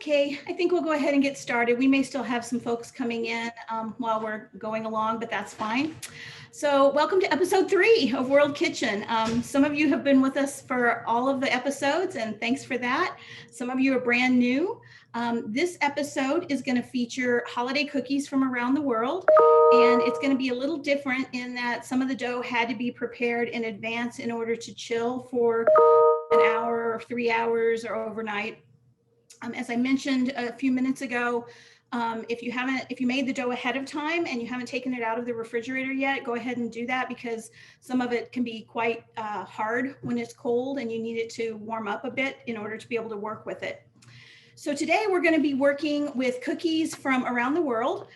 Okay, I think we'll go ahead and get started. We may still have some folks coming in while we're going along, but that's fine. So welcome to episode 3 of World Kitchen. Some of you have been with us for all of the episodes, and thanks for that. Some of you are brand new. This episode is going to feature holiday cookies from around the world, and it's going to be a little different in that some of the dough had to be prepared in advance in order to chill for an hour or 3 hours or overnight. As I mentioned a few minutes ago, if you made the dough ahead of time and you haven't taken it out of the refrigerator yet, go ahead and do that because some of it can be quite hard when it's cold and you need it to warm up a bit in order to be able to work with it. So today we're going to be working with cookies from around the world,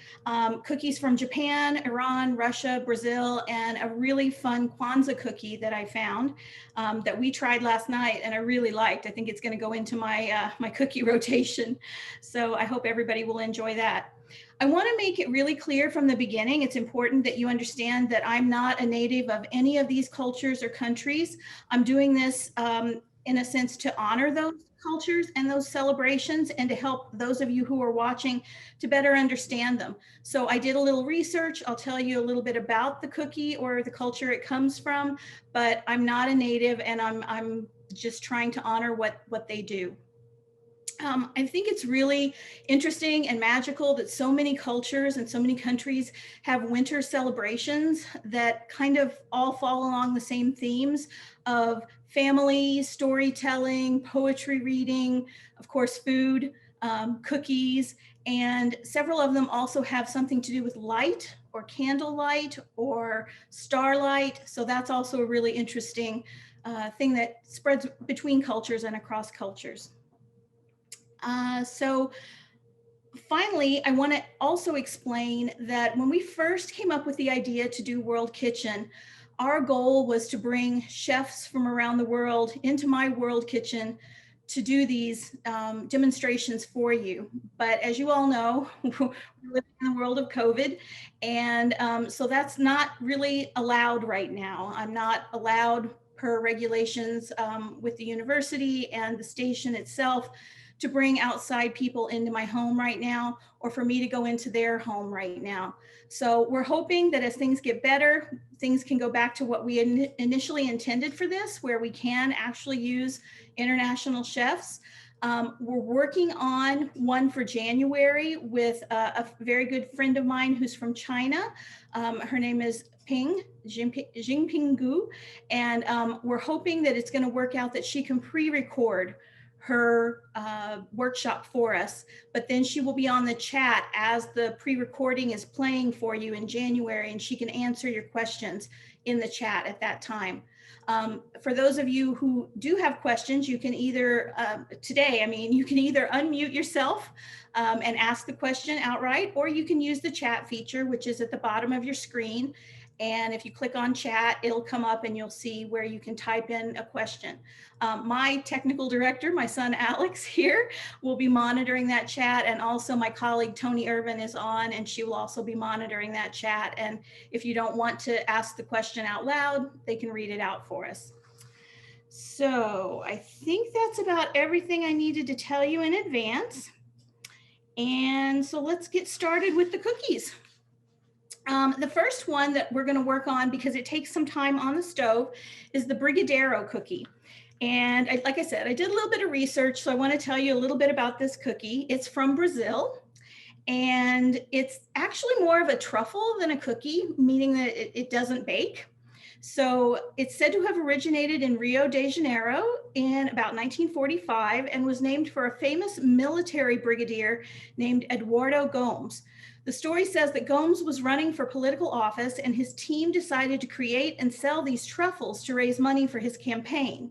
cookies from Japan, Iran, Russia, Brazil, and a really fun Kwanzaa cookie that I found that we tried last night and I really liked. I think it's going to go into my, my cookie rotation. So I hope everybody will enjoy that. I want to make it really clear from the beginning, it's important that you understand that I'm not a native of any of these cultures or countries. I'm doing this in a sense to honor those cultures and those celebrations and to help those of you who are watching to better understand them. So I did a little research. I'll tell you a little bit about the cookie or the culture it comes from, but I'm not a native and I'm just trying to honor what they do. I think it's really interesting and magical that so many cultures and so many countries have winter celebrations that kind of all fall along the same themes of family, storytelling, poetry reading, of course, food, cookies, and several of them also have something to do with light or candlelight or starlight. So that's also a really interesting thing that spreads between cultures and across cultures. So finally, I want to also explain that when we first came up with the idea to do World Kitchen, our goal was to bring chefs from around the world into my World Kitchen to do these demonstrations for you. But as you all know, we're living in the world of COVID, and so that's not really allowed right now. I'm not allowed per regulations with the university and the station itself to bring outside people into my home right now, or for me to go into their home right now. So we're hoping that as things get better, things can go back to what we initially intended for this, where we can actually use international chefs. We're working on one for January with a very good friend of mine who's from China. Her name is Jinping Gu, and we're hoping that it's going to work out that she can pre-record her workshop for us, but then she will be on the chat as the pre-recording is playing for you in January, and she can answer your questions in the chat at that time. For those of you who do have questions, you can either, you can either unmute yourself and ask the question outright, or you can use the chat feature, which is at the bottom of your screen. And if you click on chat, it'll come up and you'll see where you can type in a question. My technical director, my son Alex here, will be monitoring that chat, and also my colleague Tony Irvin is on, and she will also be monitoring that chat. And if you don't want to ask the question out loud, they can read it out for us. So I think that's about everything I needed to tell you in advance. And so let's get started with the cookies. The first one that we're going to work on, because it takes some time on the stove, is the Brigadeiro cookie. And like I said, I did a little bit of research, so I want to tell you a little bit about this cookie. It's from Brazil, and it's actually more of a truffle than a cookie, meaning that it doesn't bake. So it's said to have originated in Rio de Janeiro in about 1945 and was named for a famous military brigadier named Eduardo Gomes. The story says that Gomes was running for political office, and his team decided to create and sell these truffles to raise money for his campaign.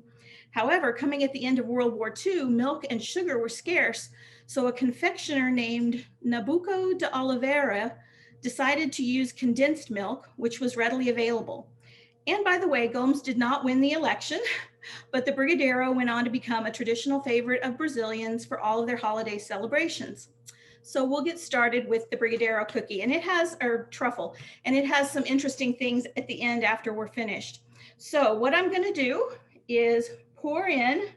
However, coming at the end of World War II, milk and sugar were scarce, so a confectioner named Nabucco de Oliveira decided to use condensed milk, which was readily available. And by the way, Gomes did not win the election, but the Brigadeiro went on to become a traditional favorite of Brazilians for all of their holiday celebrations. So we'll get started with the Brigadeiro cookie, and it has, or truffle, and it has some interesting things at the end after we're finished. So what I'm going to do is pour in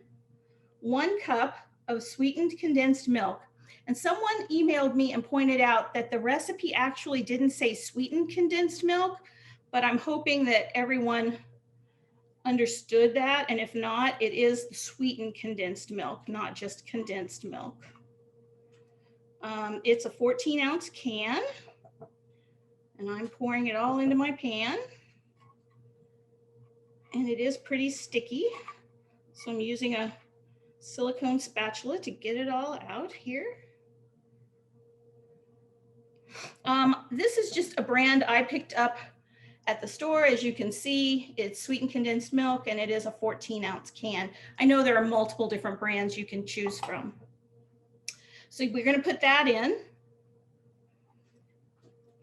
1 cup of sweetened condensed milk. And someone emailed me and pointed out that the recipe actually didn't say sweetened condensed milk, but I'm hoping that everyone understood that. And if not, it is sweetened condensed milk, not just condensed milk. It's a 14-ounce can, and I'm pouring it all into my pan. And it is pretty sticky, so I'm using a silicone spatula to get it all out here. This is just a brand I picked up at the store. As you can see, it's sweetened condensed milk, and it is a 14-ounce can. I know there are multiple different brands you can choose from. So we're going to put that in.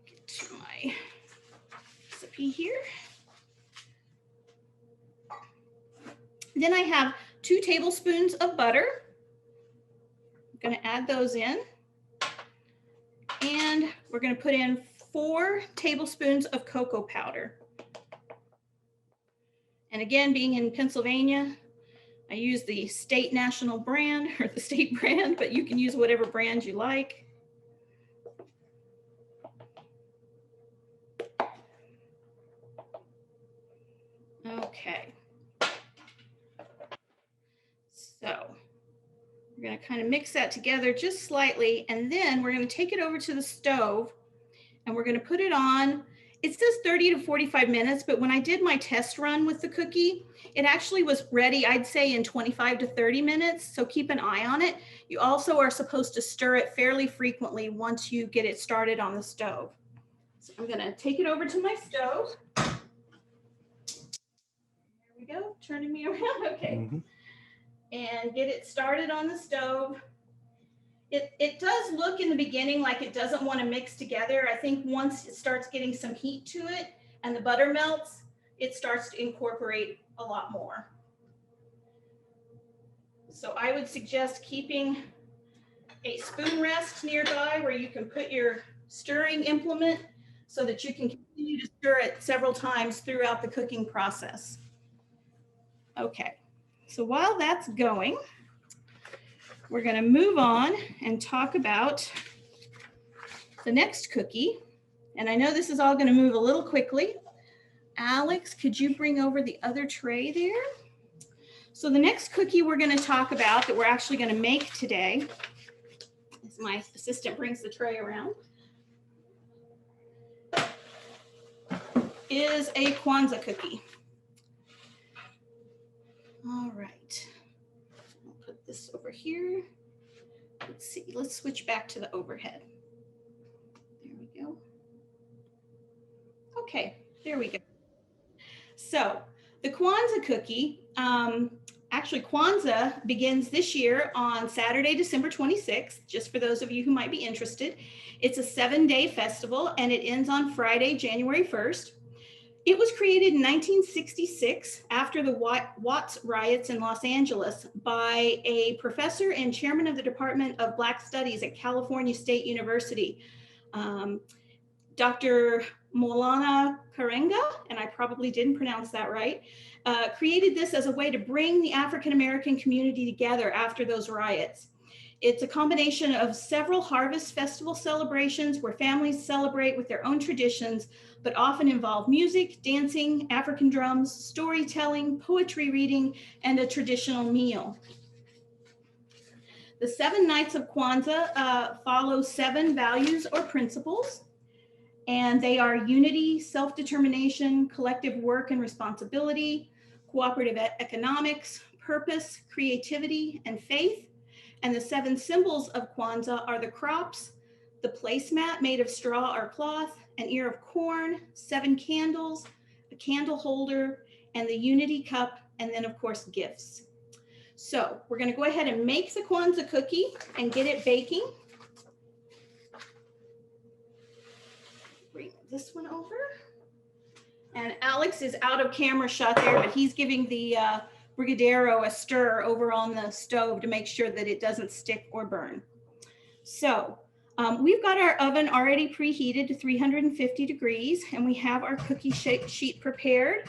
Get to my recipe here. Then I have 2 tablespoons of butter. I'm going to add those in. And we're going to put in 4 tablespoons of cocoa powder. And again, being in Pennsylvania, I use the state national brand or the state brand, but you can use whatever brand you like. Okay. So we're going to kind of mix that together just slightly, and then we're going to take it over to the stove and we're going to put it on. It says 30 to 45 minutes, but when I did my test run with the cookie, it actually was ready, I'd say, in 25 to 30 minutes. So keep an eye on it. You also are supposed to stir it fairly frequently once you get it started on the stove. So I'm going to take it over to my stove. There we go, turning me around. Okay. Mm-hmm. And get it started on the stove. It does look in the beginning like it doesn't want to mix together. I think once it starts getting some heat to it and the butter melts, it starts to incorporate a lot more. So I would suggest keeping a spoon rest nearby where you can put your stirring implement so that you can continue to stir it several times throughout the cooking process. Okay, so while that's going, we're going to move on and talk about the next cookie. And I know this is all going to move a little quickly. Alex, could you bring over the other tray there? So the next cookie we're going to talk about that we're actually going to make today, as my assistant brings the tray around, is a Kwanzaa cookie. All right. Put this over here. Let's see, let's switch back to the overhead. There we go. Okay, there we go. So the Kwanzaa cookie, actually Kwanzaa begins this year on Saturday, December 26th, just for those of you who might be interested. It's a 7-day festival and it ends on Friday, January 1st. It was created in 1966 after the Watts riots in Los Angeles by a professor and chairman of the Department of Black Studies at California State University, Dr. Maulana Karenga, and I probably didn't pronounce that right, created this as a way to bring the African-American community together after those riots. It's a combination of several harvest festival celebrations where families celebrate with their own traditions, but often involve music, dancing, African drums, storytelling, poetry reading, and a traditional meal. The 7 nights of Kwanzaa follow 7 values or principles, and they are unity, self-determination, collective work and responsibility, cooperative economics, purpose, creativity, and faith. And the 7 symbols of Kwanzaa are the crops, the placemat made of straw or cloth, an ear of corn, 7 candles, a candle holder, and the unity cup, and then of course gifts. So we're going to go ahead and make the Kwanzaa cookie and get it baking. Bring this one over. And Alex is out of camera shot there, but he's giving the Brigadeiro a stir over on the stove to make sure that it doesn't stick or burn. So we've got our oven already preheated to 350 degrees, and we have our cookie sheet prepared.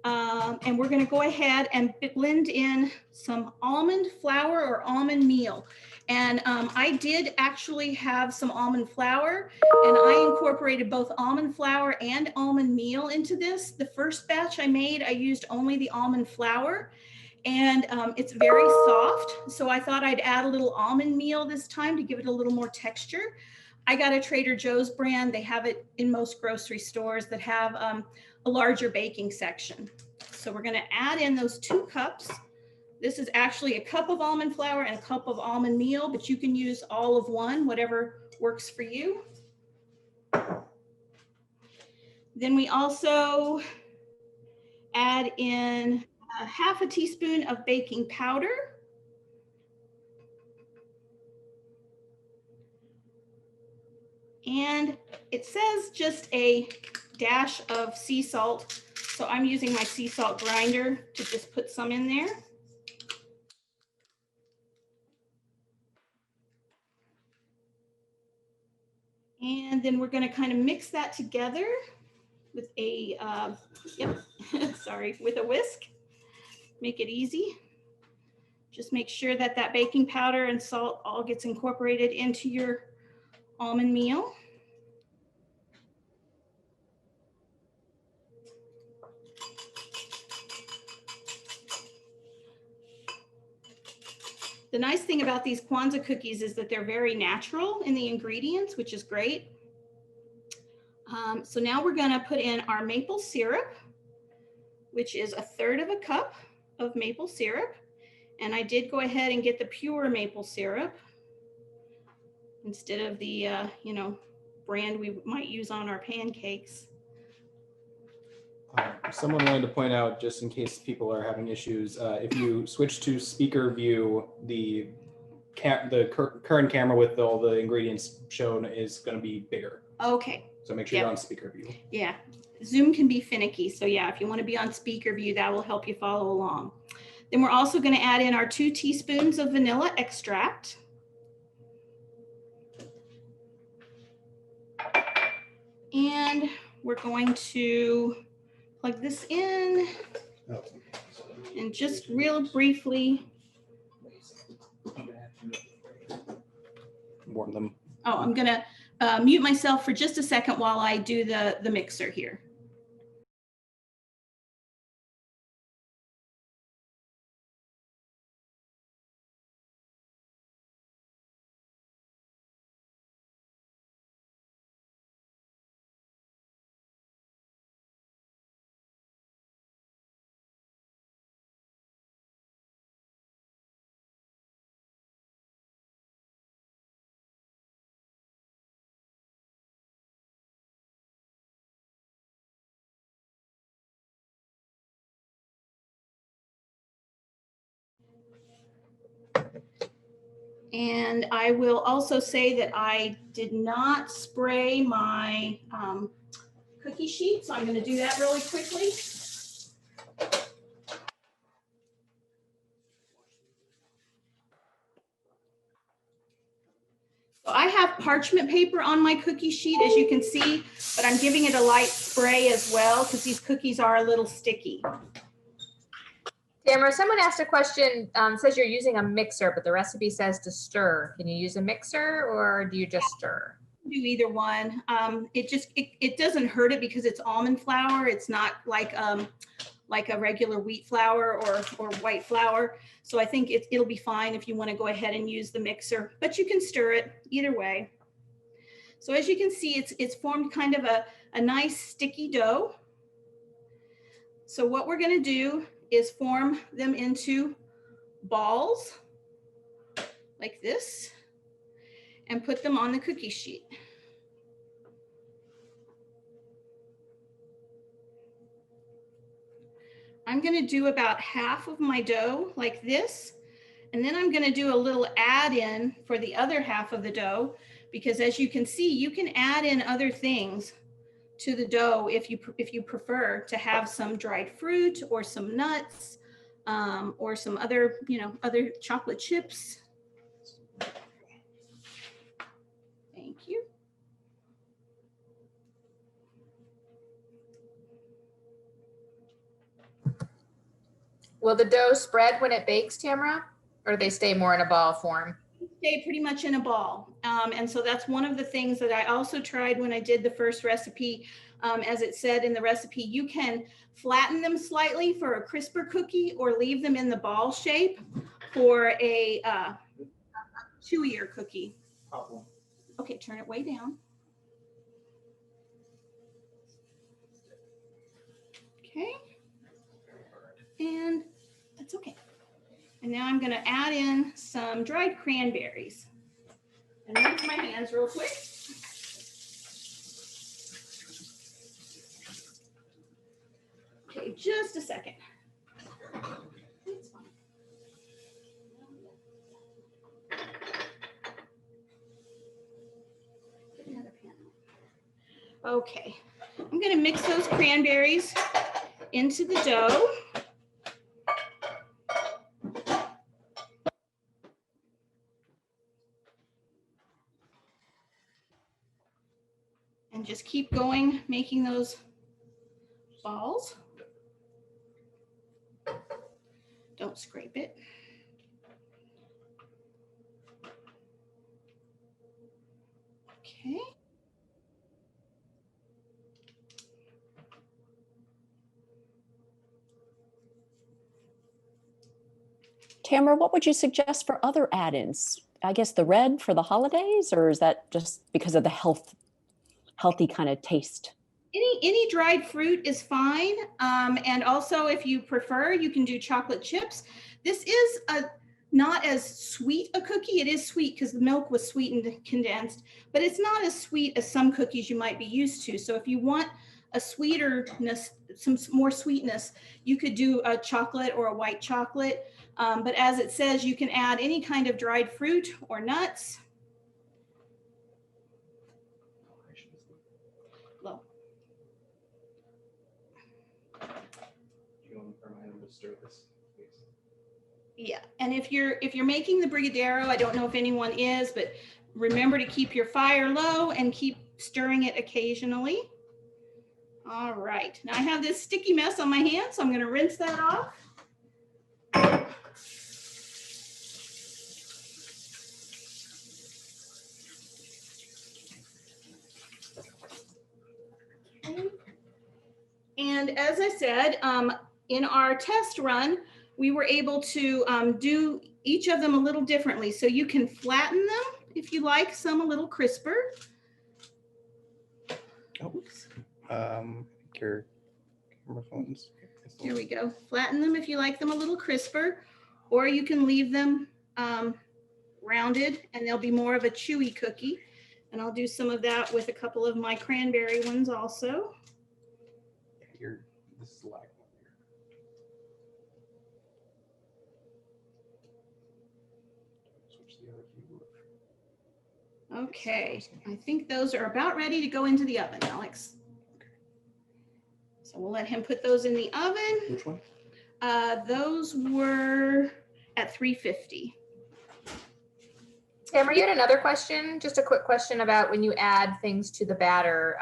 And we're going to go ahead and blend in some almond flour or almond meal. And I did actually have some almond flour, and I incorporated both almond flour and almond meal into this. The first batch I made, I used only the almond flour, and it's very soft. So I thought I'd add a little almond meal this time to give it a little more texture. I got a Trader Joe's brand. They have it in most grocery stores that have a larger baking section. So we're going to add in those 2 cups. This is actually a cup of almond flour and a cup of almond meal, but you can use all of one, whatever works for you. Then we also add in half a teaspoon of baking powder. And it says just a dash of sea salt. So I'm using my sea salt grinder to just put some in there. And then we're going to kind of mix that together with a, with a whisk. Make it easy. Just make sure that that baking powder and salt all gets incorporated into your almond meal. The nice thing about these Kwanzaa cookies is that they're very natural in the ingredients, which is great. So now we're going to put in our maple syrup, which is 1/3 of a cup of maple syrup. And I did go ahead and get the pure maple syrup instead of the, brand we might use on our pancakes. Someone wanted to point out, just in case people are having issues, if you switch to speaker view, the current camera with all the ingredients shown is going to be bigger. Okay. So make sure you're on speaker view. Yeah, Zoom can be finicky. So yeah, if you want to be on speaker view, that will help you follow along. Then we're also going to add in our 2 teaspoons of vanilla extract. And we're going to plug this in and just real briefly Warm them. Oh, I'm going to mute myself for just a second while I do the mixer here. And I will also say that I did not spray my cookie sheet, so I'm going to do that really quickly. So I have parchment paper on my cookie sheet, as you can see, but I'm giving it a light spray as well because these cookies are a little sticky. Tamra, someone asked a question, says you're using a mixer, but the recipe says to stir. Can you use a mixer or do you just stir? Do either one. It doesn't hurt it because it's almond flour. It's not like a regular wheat flour or white flour. So I think it'll be fine if you want to go ahead and use the mixer, but you can stir it either way. So as you can see, it's formed kind of a nice sticky dough. So what we're going to do is form them into balls like this and put them on the cookie sheet. I'm going to do about half of my dough like this, and then I'm going to do a little add-in for the other half of the dough, because as you can see, you can add in other things to the dough if you prefer to have some dried fruit or some nuts or some other other chocolate chips. Thank you. Will the dough spread when it bakes, Tamra? Or do they stay more in a ball form? Stay pretty much in a ball. And so that's one of the things that I also tried when I did the first recipe. As it said in the recipe, you can flatten them slightly for a crisper cookie or leave them in the ball shape for a chewier cookie. Okay, turn it way down. Okay. And that's okay. And now I'm going to add in some dried cranberries. And rinse my hands real quick. Okay, just a second. It's fine. Get another pan. Okay, I'm going to mix those cranberries into the dough. And just keep going, making those balls. Don't scrape it. Okay. Tamra, what would you suggest for other add-ins? I guess the red for the holidays, or is that just because of the healthy kind of taste? Any dried fruit is fine. And also, if you prefer, you can do chocolate chips. This is not as sweet a cookie. It is sweet because the milk was sweetened and condensed, but it's not as sweet as some cookies you might be used to. So if you want a sweeterness, some more sweetness, you could do a chocolate or a white chocolate. But as it says, you can add any kind of dried fruit or nuts. Low. Yeah, and if you're making the brigadeiro, I don't know if anyone is, but remember to keep your fire low and keep stirring it occasionally. All right, now I have this sticky mess on my hand, so I'm going to rinse that off. Okay. And as I said, in our test run, we were able to do each of them a little differently. So you can flatten them if you like, some a little crisper. Oops. Your camera phones. Here we go. Flatten them if you like them a little crisper, or you can leave them rounded and they'll be more of a chewy cookie. And I'll do some of that with a couple of my cranberry ones also. This is lag. Switch the other view. Okay, I think those are about ready to go into the oven, Alex. So we'll let him put those in the oven. Which one? Those were at 350. Tamra, you had another question, just a quick question about when you add things to the batter,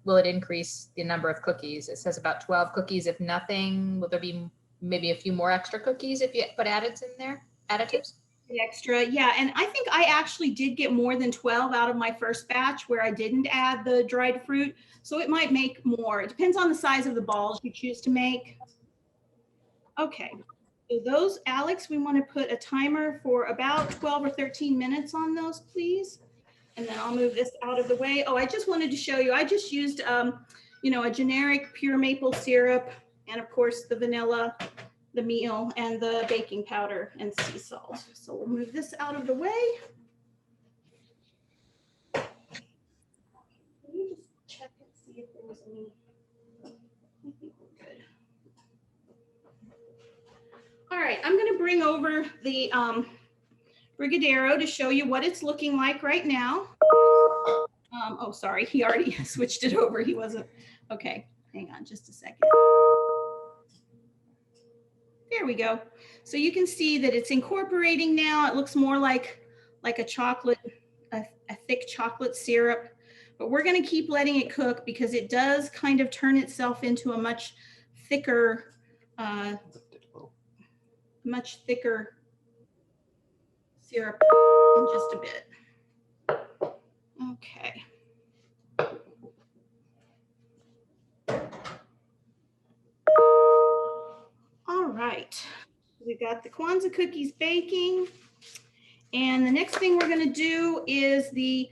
will it increase the number of cookies? It says about 12 cookies. If nothing, will there be maybe a few more extra cookies if you put additives in there, additives? Extra, yeah, and I think I actually did get more than 12 out of my first batch where I didn't add the dried fruit, so it might make more. It depends on the size of the balls you choose to make. Okay, so those, Alex, we want to put a timer for about 12 or 13 minutes on those, please. And then I'll move this out of the way. Oh, I just wanted to show you, I just used, you know, a generic pure maple syrup, and of course the vanilla, the meal, and the baking powder and sea salt. So we'll move this out of the way. Can you just check and see if there was any? I think we're good. All right, I'm going to bring over the brigadeiro to show you what it's looking like right now. Oh, sorry, he already switched it over. He wasn't, okay, hang on just a second. There we go. So you can see that it's incorporating now. It looks more like a chocolate, a thick chocolate syrup, but we're going to keep letting it cook because it does kind of turn itself into a much thicker much thicker syrup in just a bit. Okay. All right, we've got the Kwanzaa cookies baking. And the next thing we're gonna do is a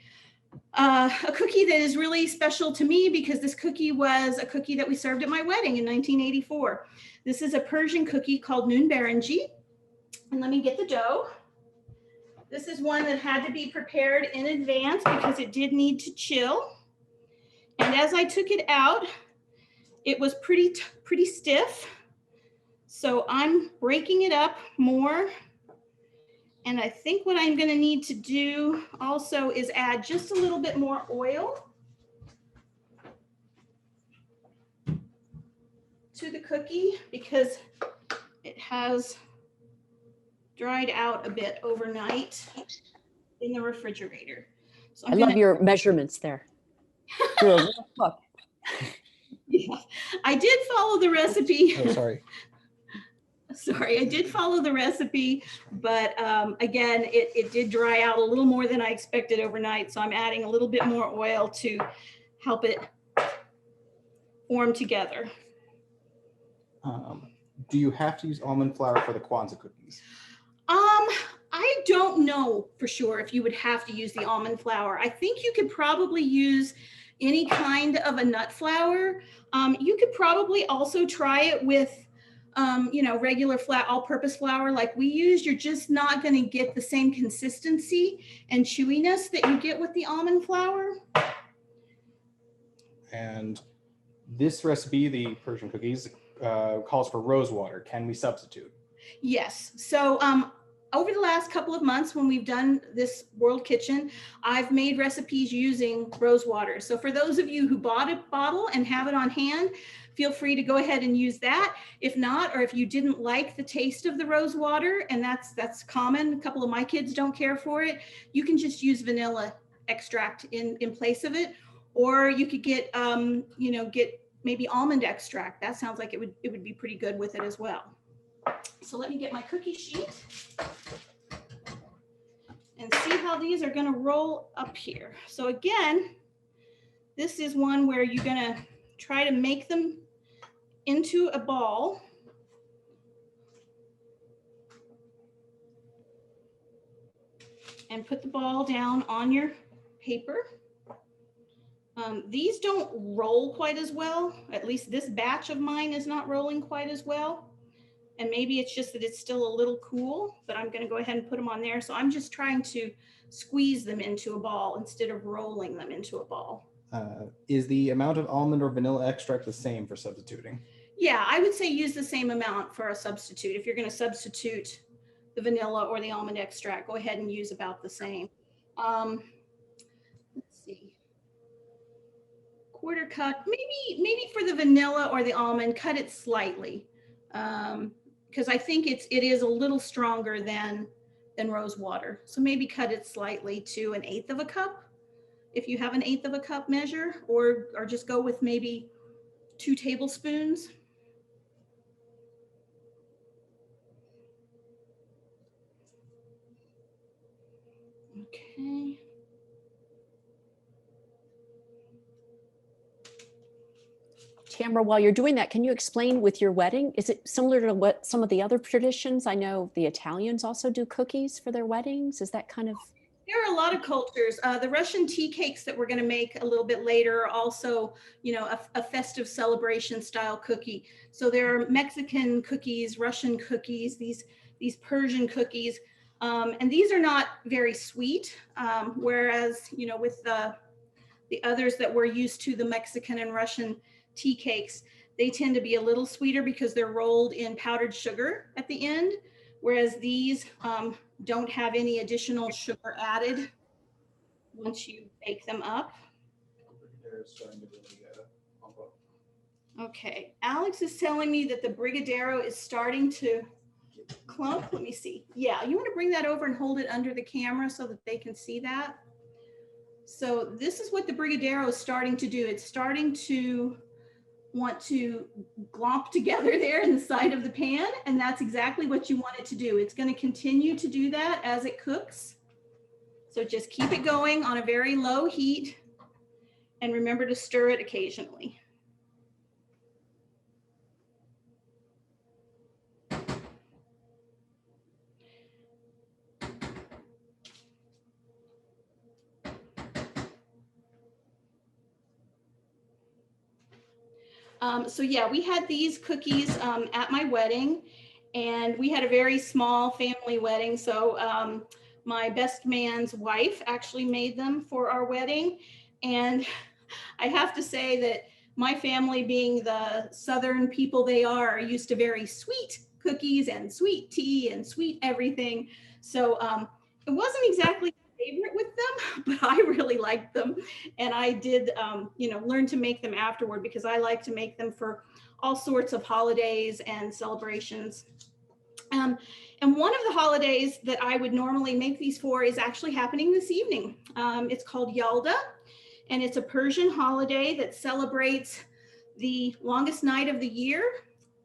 cookie that is really special to me because this cookie was a cookie that we served at my wedding in 1984. This is a Persian cookie called Noon Barangi. And let me get the dough. This is one that had to be prepared in advance because it did need to chill. And as I took it out, it was pretty stiff. So I'm breaking it up more. And I think what I'm going to need to do also is add just a little bit more oil to the cookie because it has dried out a bit overnight in the refrigerator. So I love your measurements there. You're a real cook. Yeah, I did follow the recipe. Oh, sorry. Sorry, I did follow the recipe, but again, it did dry out a little more than I expected overnight. So I'm adding a little bit more oil to help it form together. Do you have to use almond flour for the Kwanzaa cookies? I don't know for sure if you would have to use the almond flour. I think you could probably use any kind of a nut flour. You could probably also try it with regular all-purpose flour like we use. You're just not going to get the same consistency and chewiness that you get with the almond flour. And this recipe, the Persian cookies, calls for rose water. Can we substitute? Yes. So over the last couple of months when we've done this World Kitchen, I've made recipes using rose water. So for those of you who bought a bottle and have it on hand, feel free to go ahead and use that. If not, or if you didn't like the taste of the rose water, and that's common, a couple of my kids don't care for it, you can just use vanilla extract in place of it. Or you could get, get maybe almond extract. That sounds like it would be pretty good with it as well. So let me get my cookie sheet and see how these are going to roll up here. So again, this is one where you're going to try to make them into a ball. And put the ball down on your paper. These don't roll quite as well. At least this batch of mine is not rolling quite as well. And maybe it's just that it's still a little cool, but I'm going to go ahead and put them on there. So I'm just trying to squeeze them into a ball instead of rolling them into a ball. Is the amount of almond or vanilla extract the same for substituting? Yeah, I would say use the same amount for a substitute. If you're going to substitute the vanilla or the almond extract, go ahead and use about the same. Let's see. Quarter cut, maybe for the vanilla or the almond, cut it slightly. Because I think it is a little stronger than rose water. So maybe cut it slightly to 1/8 of a cup. If you have 1/8 of a cup measure, or just go with maybe 2 tablespoons. Okay. Tamra, while you're doing that, can you explain with your wedding, is it similar to what some of the other traditions? I know the Italians also do cookies for their weddings. Is that kind of? There are a lot of cultures. The Russian tea cakes that we're going to make a little bit later are also, a festive celebration style cookie. So there are Mexican cookies, Russian cookies, these Persian cookies, and these are not very sweet. Whereas, with the others that we're used to, the Mexican and Russian tea cakes, they tend to be a little sweeter because they're rolled in powdered sugar at the end, whereas these don't have any additional sugar added once you bake them up. Okay, Alex is telling me that the Brigadeiro is starting to clump. Let me see. Yeah, you want to bring that over and hold it under the camera so that they can see that. So this is what the Brigadeiro is starting to do. It's starting to want to glomp together there in the side of the pan, and that's exactly what you want it to do. It's going to continue to do that as it cooks. So just keep it going on a very low heat and remember to stir it occasionally. So yeah, we had these cookies at my wedding, and we had a very small family wedding. So my best man's wife actually made them for our wedding. And I have to say that my family, being the Southern people they are used to very sweet cookies and sweet tea and sweet everything. So it wasn't exactly a favorite with them, but I really liked them. And I did, learn to make them afterward because I like to make them for all sorts of holidays and celebrations. And one of the holidays that I would normally make these for is actually happening this evening. It's called Yalda, and it's a Persian holiday that celebrates the longest night of the year.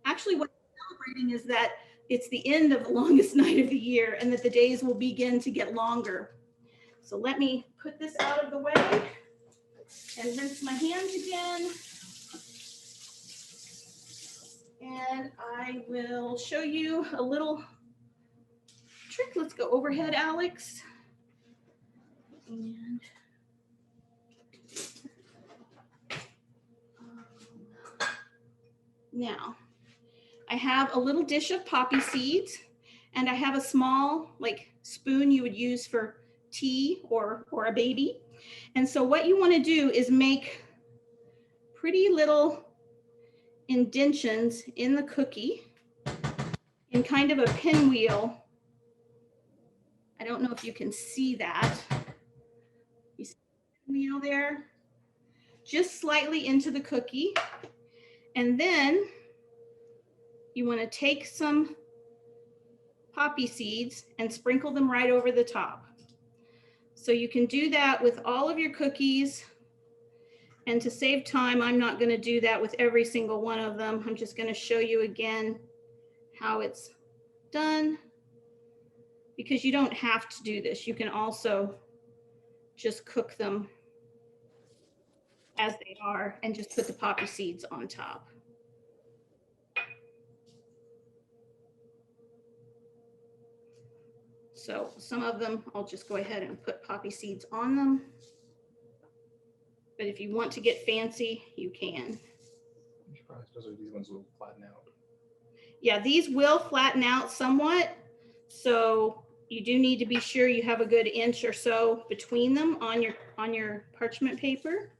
Actually, what I'm celebrating is that it's the end of the longest night of the year and that the days will begin to get longer. So let me put this out of the way and rinse my hands again. And I will show you a little trick. Let's go overhead, Alex. And now I have a little dish of poppy seeds, and I have a small spoon you would use for tea or a baby. And so what you want to do is make pretty little indentions in the cookie in kind of a pinwheel. I don't know if you can see that. You see the pinwheel there? Just slightly into the cookie. And then you want to take some poppy seeds and sprinkle them right over the top. So you can do that with all of your cookies. And to save time, I'm not going to do that with every single one of them. I'm just going to show you again how it's done, because you don't have to do this. You can also just cook them as they are and just put the poppy seeds on top. So some of them, I'll just go ahead and put poppy seeds on them. But if you want to get fancy, you can. I'm surprised these ones will flatten out. Yeah, these will flatten out somewhat. So you do need to be sure you have a good inch or so between them on your parchment paper.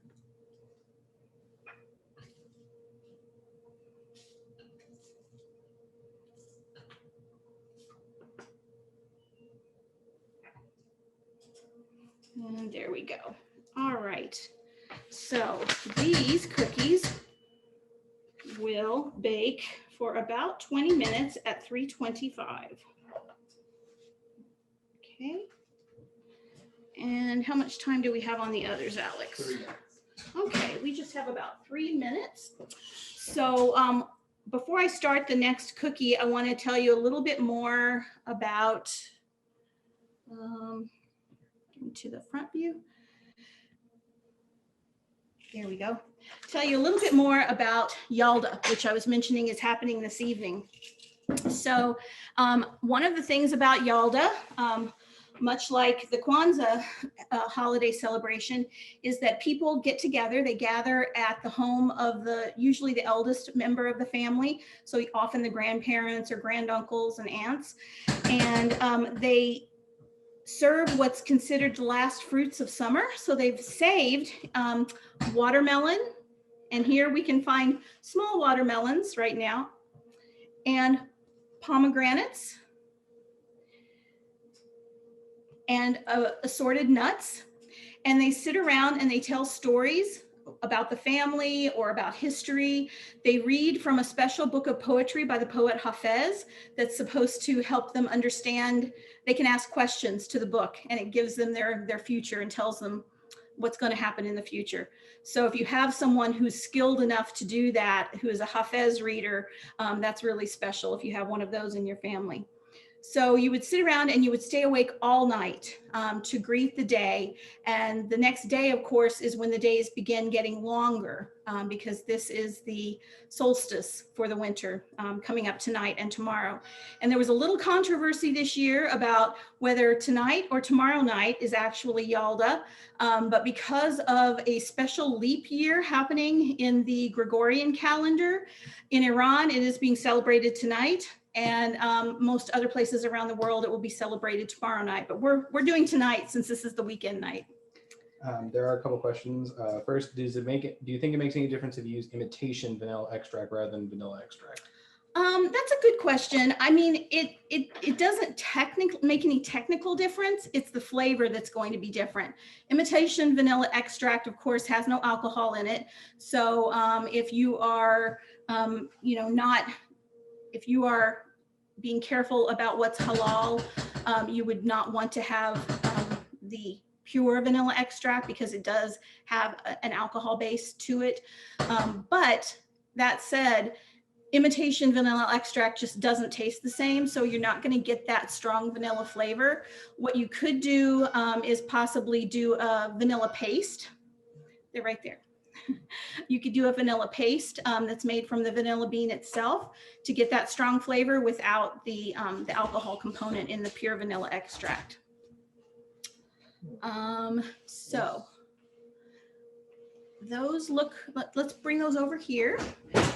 And there we go. All right. So these cookies will bake for about 20 minutes at 325. Okay. And how much time do we have on the others, Alex? 3 minutes. Okay, we just have about 3 minutes. So before I start the next cookie, I want to tell you a little bit more about, to the front view. There we go. Tell you a little bit more about Yalda, which I was mentioning is happening this evening. So one of the things about Yalda, much like the Kwanzaa holiday celebration, is that people get together. They gather at the home of usually the eldest member of the family. So often the grandparents or granduncles and aunts. And they serve what's considered the last fruits of summer. So they've saved watermelon. And here we can find small watermelons right now, and pomegranates, and assorted nuts. And they sit around and they tell stories about the family or about history. They read from a special book of poetry by the poet Hafez that's supposed to help them understand. They can ask questions to the book, and it gives them their future and tells them what's going to happen in the future. So if you have someone who's skilled enough to do that, who is a Hafez reader, that's really special if you have one of those in your family. So you would sit around and you would stay awake all night to greet the day. And the next day, of course, is when the days begin getting longer because this is the solstice for the winter coming up tonight and tomorrow. And there was a little controversy this year about whether tonight or tomorrow night is actually Yalda. But because of a special leap year happening in the Gregorian calendar, in Iran, it is being celebrated tonight. And most other places around the world, it will be celebrated tomorrow night. But we're doing tonight since this is the weekend night. There are a couple questions. First, do you think it makes any difference if you use imitation vanilla extract rather than vanilla extract? That's a good question. I mean, it doesn't make any technical difference. It's the flavor that's going to be different. Imitation vanilla extract, of course, has no alcohol in it. So if you are, if you are being careful about what's halal, you would not want to have the pure vanilla extract because it does have an alcohol base to it. But that said, imitation vanilla extract just doesn't taste the same. So you're not going to get that strong vanilla flavor. What you could do is possibly do a vanilla paste. They're right there. You could do a vanilla paste that's made from the vanilla bean itself to get that strong flavor without the alcohol component in the pure vanilla extract. So those look, let's bring those over here.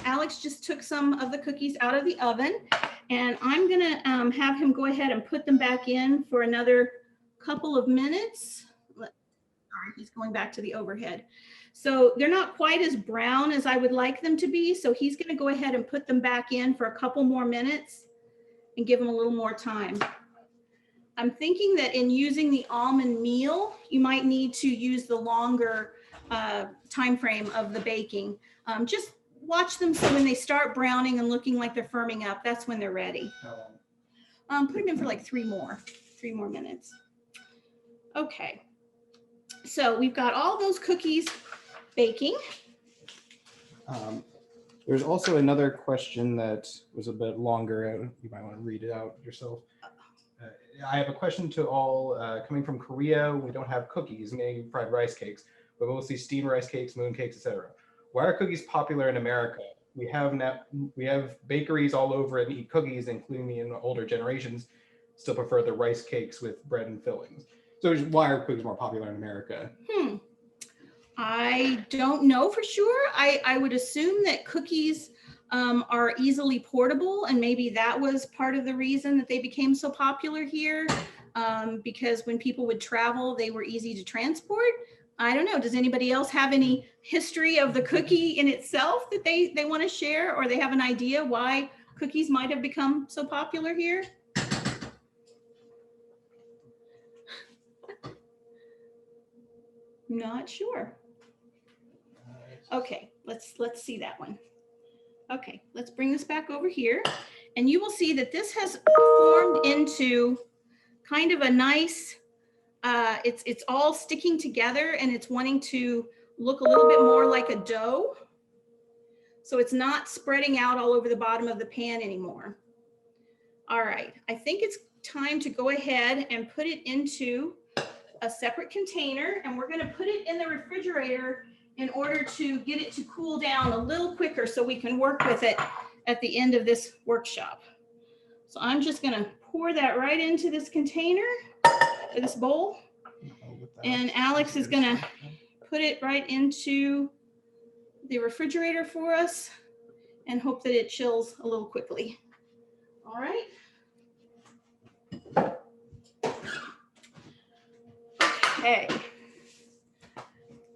Alex just took some of the cookies out of the oven, and I'm gonna have him go ahead and put them back in for another couple of minutes. Sorry, he's going back to the overhead. So they're not quite as brown as I would like them to be. So he's going to go ahead and put them back in for a couple more minutes and give them a little more time. I'm thinking that in using the almond meal, you might need to use the longer time frame of the baking. Just watch them so when they start browning and looking like they're firming up, that's when they're ready. Put them in for like three more minutes. Okay. So we've got all those cookies baking. There's also another question that was a bit longer. You might want to read it out yourself. I have a question to all coming from Korea. We don't have cookies, maybe fried rice cakes, but mostly steamed rice cakes, moon cakes, etc. Why are cookies popular in America? We have bakeries all over and eat cookies, including the older generations still prefer the rice cakes with bread and fillings. So why are cookies more popular in America? I don't know for sure. I would assume that cookies are easily portable, and maybe that was part of the reason that they became so popular here, because when people would travel, they were easy to transport. I don't know. Does anybody else have any history of the cookie in itself that they want to share, or they have an idea why cookies might have become so popular here? Not sure. Okay, let's see that one. Okay, let's bring this back over here, and you will see that this has formed into kind of a nice, it's all sticking together, and it's wanting to look a little bit more like a dough. So it's not spreading out all over the bottom of the pan anymore. All right, I think it's time to go ahead and put it into a separate container, and we're going to put it in the refrigerator in order to get it to cool down a little quicker so we can work with it at the end of this workshop. So I'm just going to pour that right into this container, or this bowl, and Alex is going to put it right into the refrigerator for us and hope that it chills a little quickly. All right. Okay.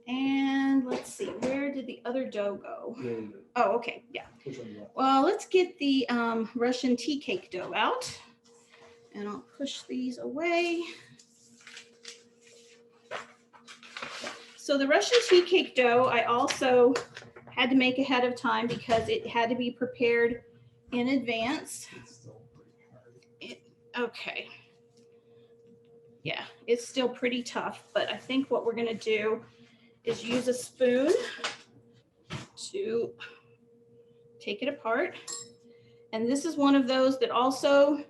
And let's see, where did the other dough go? Oh, okay, yeah. Well, let's get the Russian tea cake dough out, and I'll push these away. So the Russian tea cake dough, I also had to make ahead of time because it had to be prepared in advance. Okay. Yeah, it's still pretty tough, but I think what we're gonna do is use a spoon to take it apart. And this is one of those that also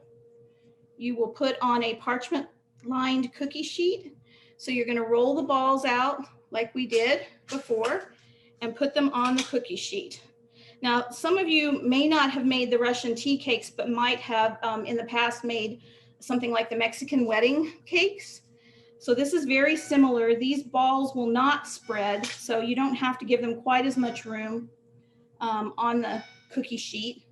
you will put on a parchment lined cookie sheet. So you're gonna roll the balls out like we did before and put them on the cookie sheet. Now, some of you may not have made the Russian tea cakes, but might have in the past made something like the Mexican wedding cakes. So this is very similar. These balls will not spread, so you don't have to give them quite as much room on the cookie sheet.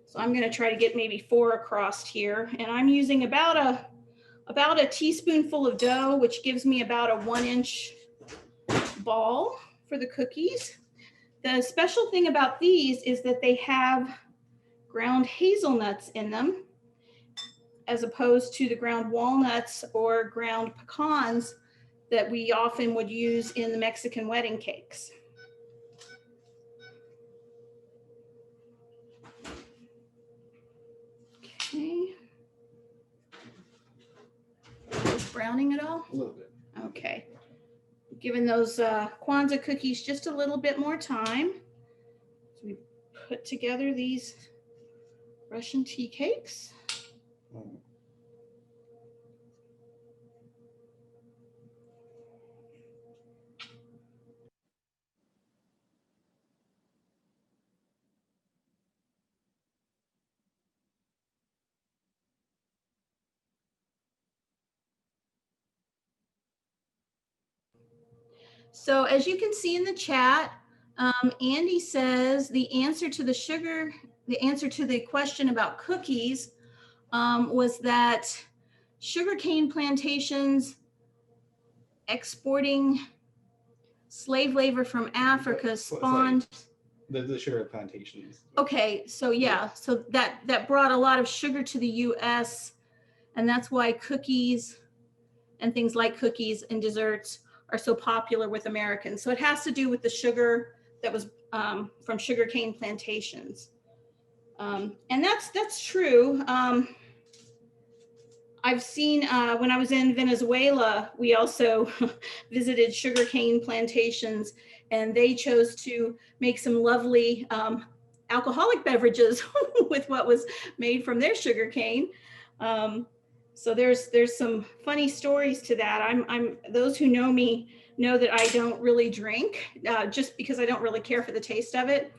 So I'm gonna try to get maybe 4 across here. And I'm using about a teaspoonful of dough, which gives me about a 1-inch ball for the cookies. The special thing about these is that they have ground hazelnuts in them, as opposed to the ground walnuts or ground pecans that we often would use in the Mexican wedding cakes. Okay. Is browning at all? A little bit. Okay. Giving those Kwanzaa cookies just a little bit more time. So we put together these Russian tea cakes. So as you can see in the chat, Andy says the answer to the question about cookies was that sugarcane plantations exporting slave labor from Africa spawned. The sugar plantations. Okay, so yeah, so that brought a lot of sugar to the U.S. and that's why cookies and things like cookies and desserts are so popular with Americans. So it has to do with the sugar that was from sugarcane plantations. And that's true. I've seen when I was in Venezuela, we also visited sugarcane plantations, and they chose to make some lovely alcoholic beverages with what was made from their sugarcane. So there's some funny stories to that. I'm those who know me know that I don't really drink just because I don't really care for the taste of it.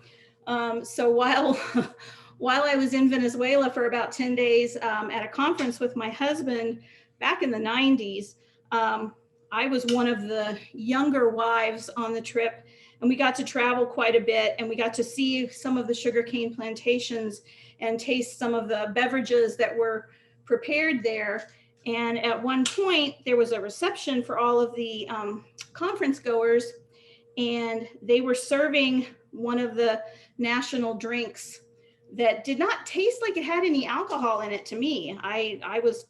So while I was in Venezuela for about 10 days at a conference with my husband back in the 90s, I was one of the younger wives on the trip, and we got to travel quite a bit, and we got to see some of the sugarcane plantations and taste some of the beverages that were prepared there. And at one point, there was a reception for all of the conference goers, and they were serving one of the national drinks that did not taste like it had any alcohol in it to me. I was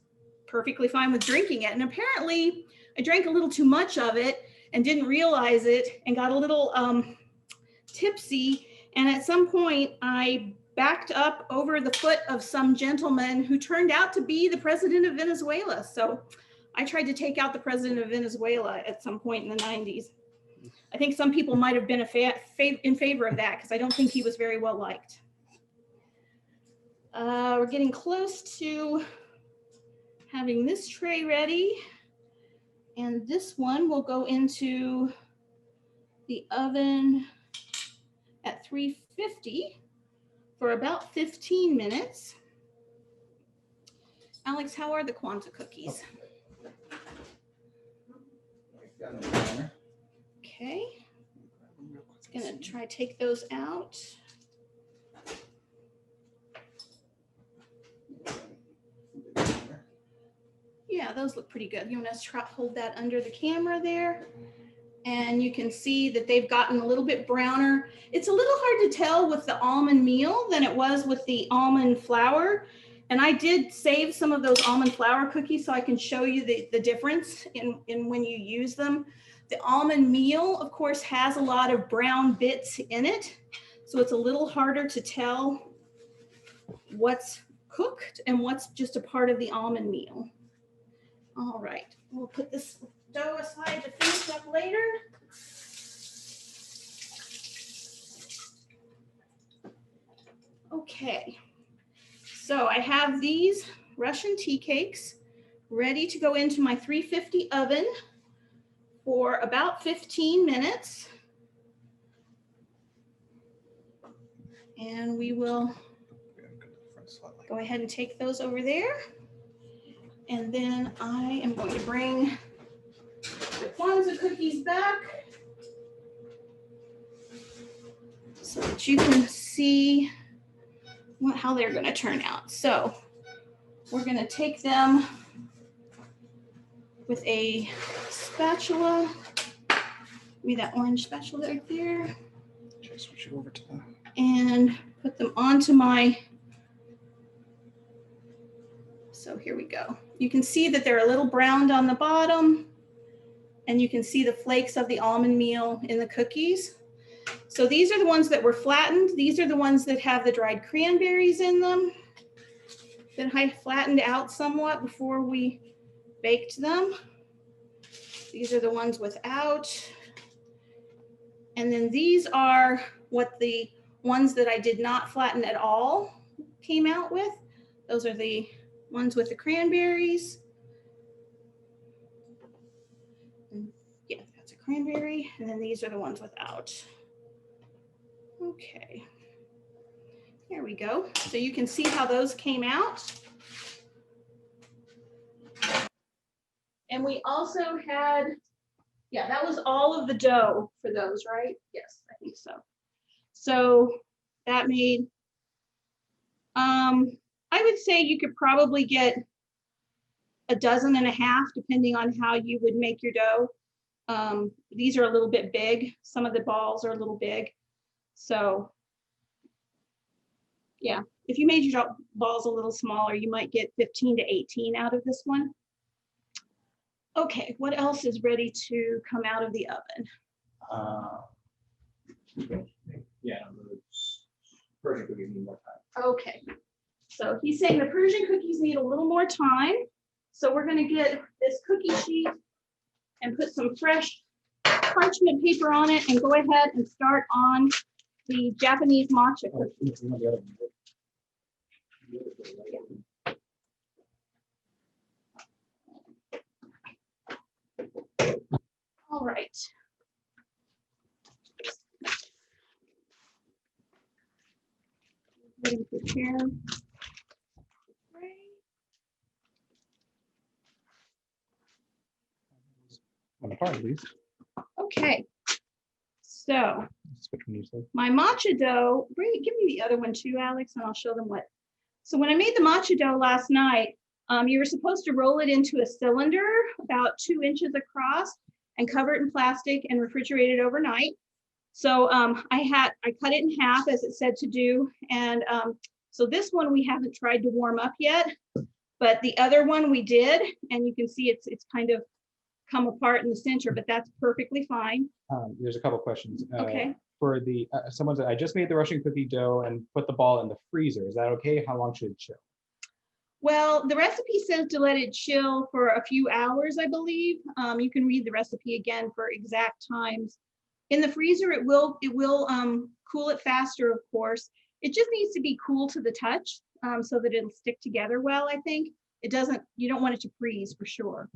perfectly fine with drinking it. And apparently I drank a little too much of it and didn't realize it and got a little tipsy. And at some point I backed up over the foot of some gentleman who turned out to be the president of Venezuela. So I tried to take out the president of Venezuela at some point in the 90s. I think some people might have been in favor of that because I don't think he was very well liked. We're getting close to having this tray ready. And this one will go into the oven at 350 for about 15 minutes. Alex, how are the Kwanzaa cookies? Okay. I'm gonna try take those out. Yeah, those look pretty good. You want to hold that under the camera there? And you can see that they've gotten a little bit browner. It's a little hard to tell with the almond meal than it was with the almond flour. And I did save some of those almond flour cookies so I can show you the difference in when you use them. The almond meal, of course, has a lot of brown bits in it. So it's a little harder to tell what's cooked and what's just a part of the almond meal. All right, we'll put this dough aside to finish up later. Okay, so I have these Russian tea cakes ready to go into my 350 oven for about 15 minutes. And we will go ahead and take those over there. And then I am going to bring the Kwanzaa cookies back so that you can see how they're going to turn out. So we're going to take them with a spatula. Give me that orange spatula right there. Just switch it over to the. And put them onto my. So here we go. You can see that they're a little browned on the bottom, and you can see the flakes of the almond meal in the cookies. So these are the ones that were flattened. These are the ones that have the dried cranberries in them that I flattened out somewhat before we baked them. These are the ones without. And then these are what the ones that I did not flatten at all came out with. Those are the ones with the cranberries. Yeah, that's a cranberry. And then these are the ones without. Okay, here we go. So you can see how those came out. And we also had, yeah, that was all of the dough for those, right? Yes, I think so. So that made, I would say you could probably get 1.5 dozen, depending on how you would make your dough. These are a little bit big. Some of the balls are a little big. So yeah, if you made your balls a little smaller, you might get 15 to 18 out of this one. Okay, what else is ready to come out of the oven? Yeah, the Persian cookies need more time. Okay, so he's saying the Persian cookies need a little more time. So we're gonna get this cookie sheet and put some fresh parchment paper on it and go ahead and start on the Japanese matcha cookies. All right. Prepare. On the part, please. Okay. So Which one you said? my matcha dough, give me the other one too, Alex, and I'll show them what. So when I made the matcha dough last night, you were supposed to roll it into a cylinder about 2 inches across and cover it in plastic and refrigerate it overnight. So I cut it in half as it said to do. And so this one we haven't tried to warm up yet, but the other one we did, and you can see it's kind of come apart in the center, but that's perfectly fine. There's a couple questions. Okay. For the someone said, I just made the Russian cookie dough and put the ball in the freezer. Is that okay? How long should it chill? Well, the recipe says to let it chill for a few hours, I believe. You can read the recipe again for exact times. In the freezer, it will cool it faster, of course. It just needs to be cool to the touch so that it'll stick together well, I think. You don't want it to freeze for sure.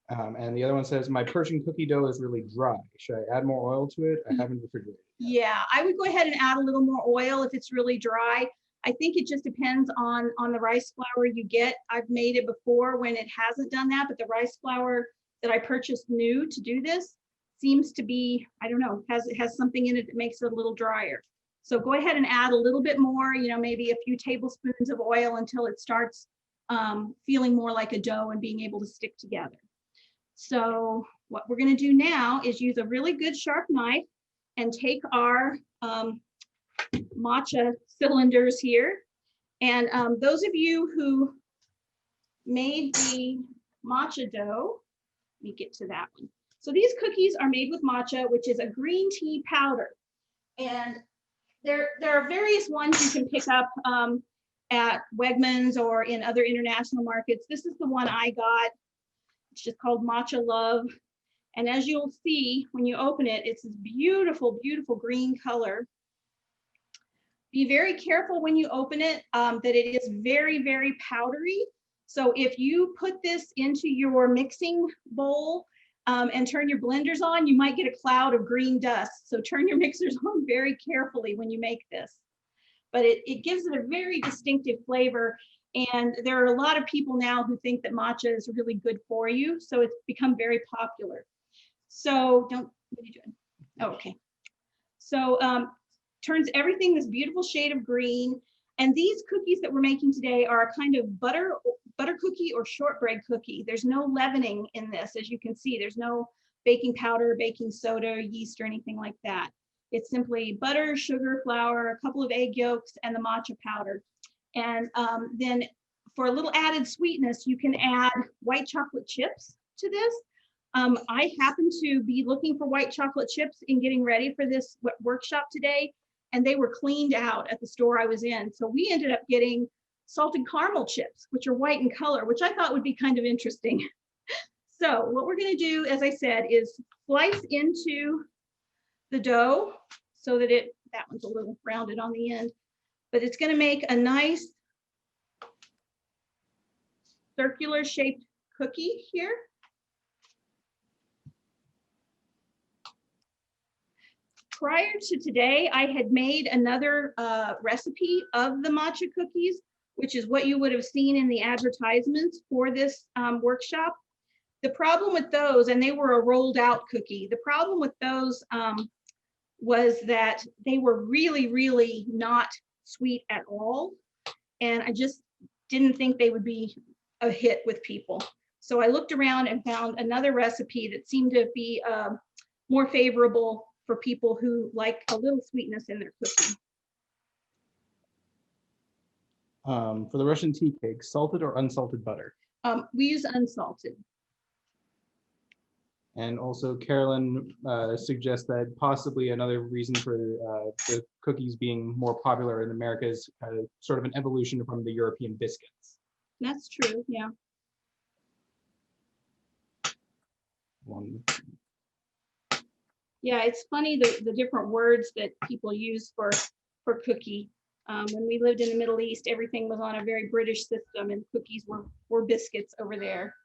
And the other one says, my Persian cookie dough is really dry. Should I add more oil to it? I haven't refrigerated it yet. Yeah, I would go ahead and add a little more oil if it's really dry. I think it just depends on the rice flour you get. I've made it before when it hasn't done that, but the rice flour that I purchased new to do this seems to be, I don't know, has something in it that makes it a little drier. So go ahead and add a little bit more, maybe a few tablespoons of oil until it starts feeling more like a dough and being able to stick together. So what we're going to do now is use a really good sharp knife and take our matcha cylinders here. And those of you who made the matcha dough, let me get to that one. So these cookies are made with matcha, which is a green tea powder. And there are various ones you can pick up at Wegmans or in other international markets. This is the one I got. It's just called Matcha Love. And as you'll see, when you open it, it's this beautiful, beautiful green color. Be very careful when you open it that it is very, very powdery. So if you put this into your mixing bowl and turn your blenders on, you might get a cloud of green dust. So turn your mixers on very carefully when you make this. But it gives it a very distinctive flavor. And there are a lot of people now who think that matcha is really good for you. So it's become very popular. So what are you doing? Oh, okay. So turns everything this beautiful shade of green. And these cookies that we're making today are a kind of butter cookie or shortbread cookie. There's no leavening in this, as you can see. There's no baking powder, baking soda, yeast, or anything like that. It's simply butter, sugar, flour, a couple of egg yolks, and the matcha powder. And then for a little added sweetness, you can add white chocolate chips to this. I happen to be looking for white chocolate chips in getting ready for this workshop today, and they were cleaned out at the store I was in. So we ended up getting salted caramel chips, which are white in color, which I thought would be kind of interesting. So what we're going to do, as I said, is slice into the dough so that that one's a little rounded on the end, but it's going to make a nice circular shaped cookie here. Prior to today, I had made another recipe of the matcha cookies, which is what you would have seen in the advertisements for this workshop. The problem with those, and they were a rolled out cookie, the problem with those was that they were really, really not sweet at all. And I just didn't think they would be a hit with people. So I looked around and found another recipe that seemed to be more favorable for people who like a little sweetness in their cooking. For the Russian tea cake, salted or unsalted butter? We use unsalted. And also Carolyn suggests that possibly another reason for the cookies being more popular in America is sort of an evolution from the European biscuits. That's true, yeah. Yeah, it's funny the different words that people use for cookie. When we lived in the Middle East, everything was on a very British system, and cookies were biscuits over there.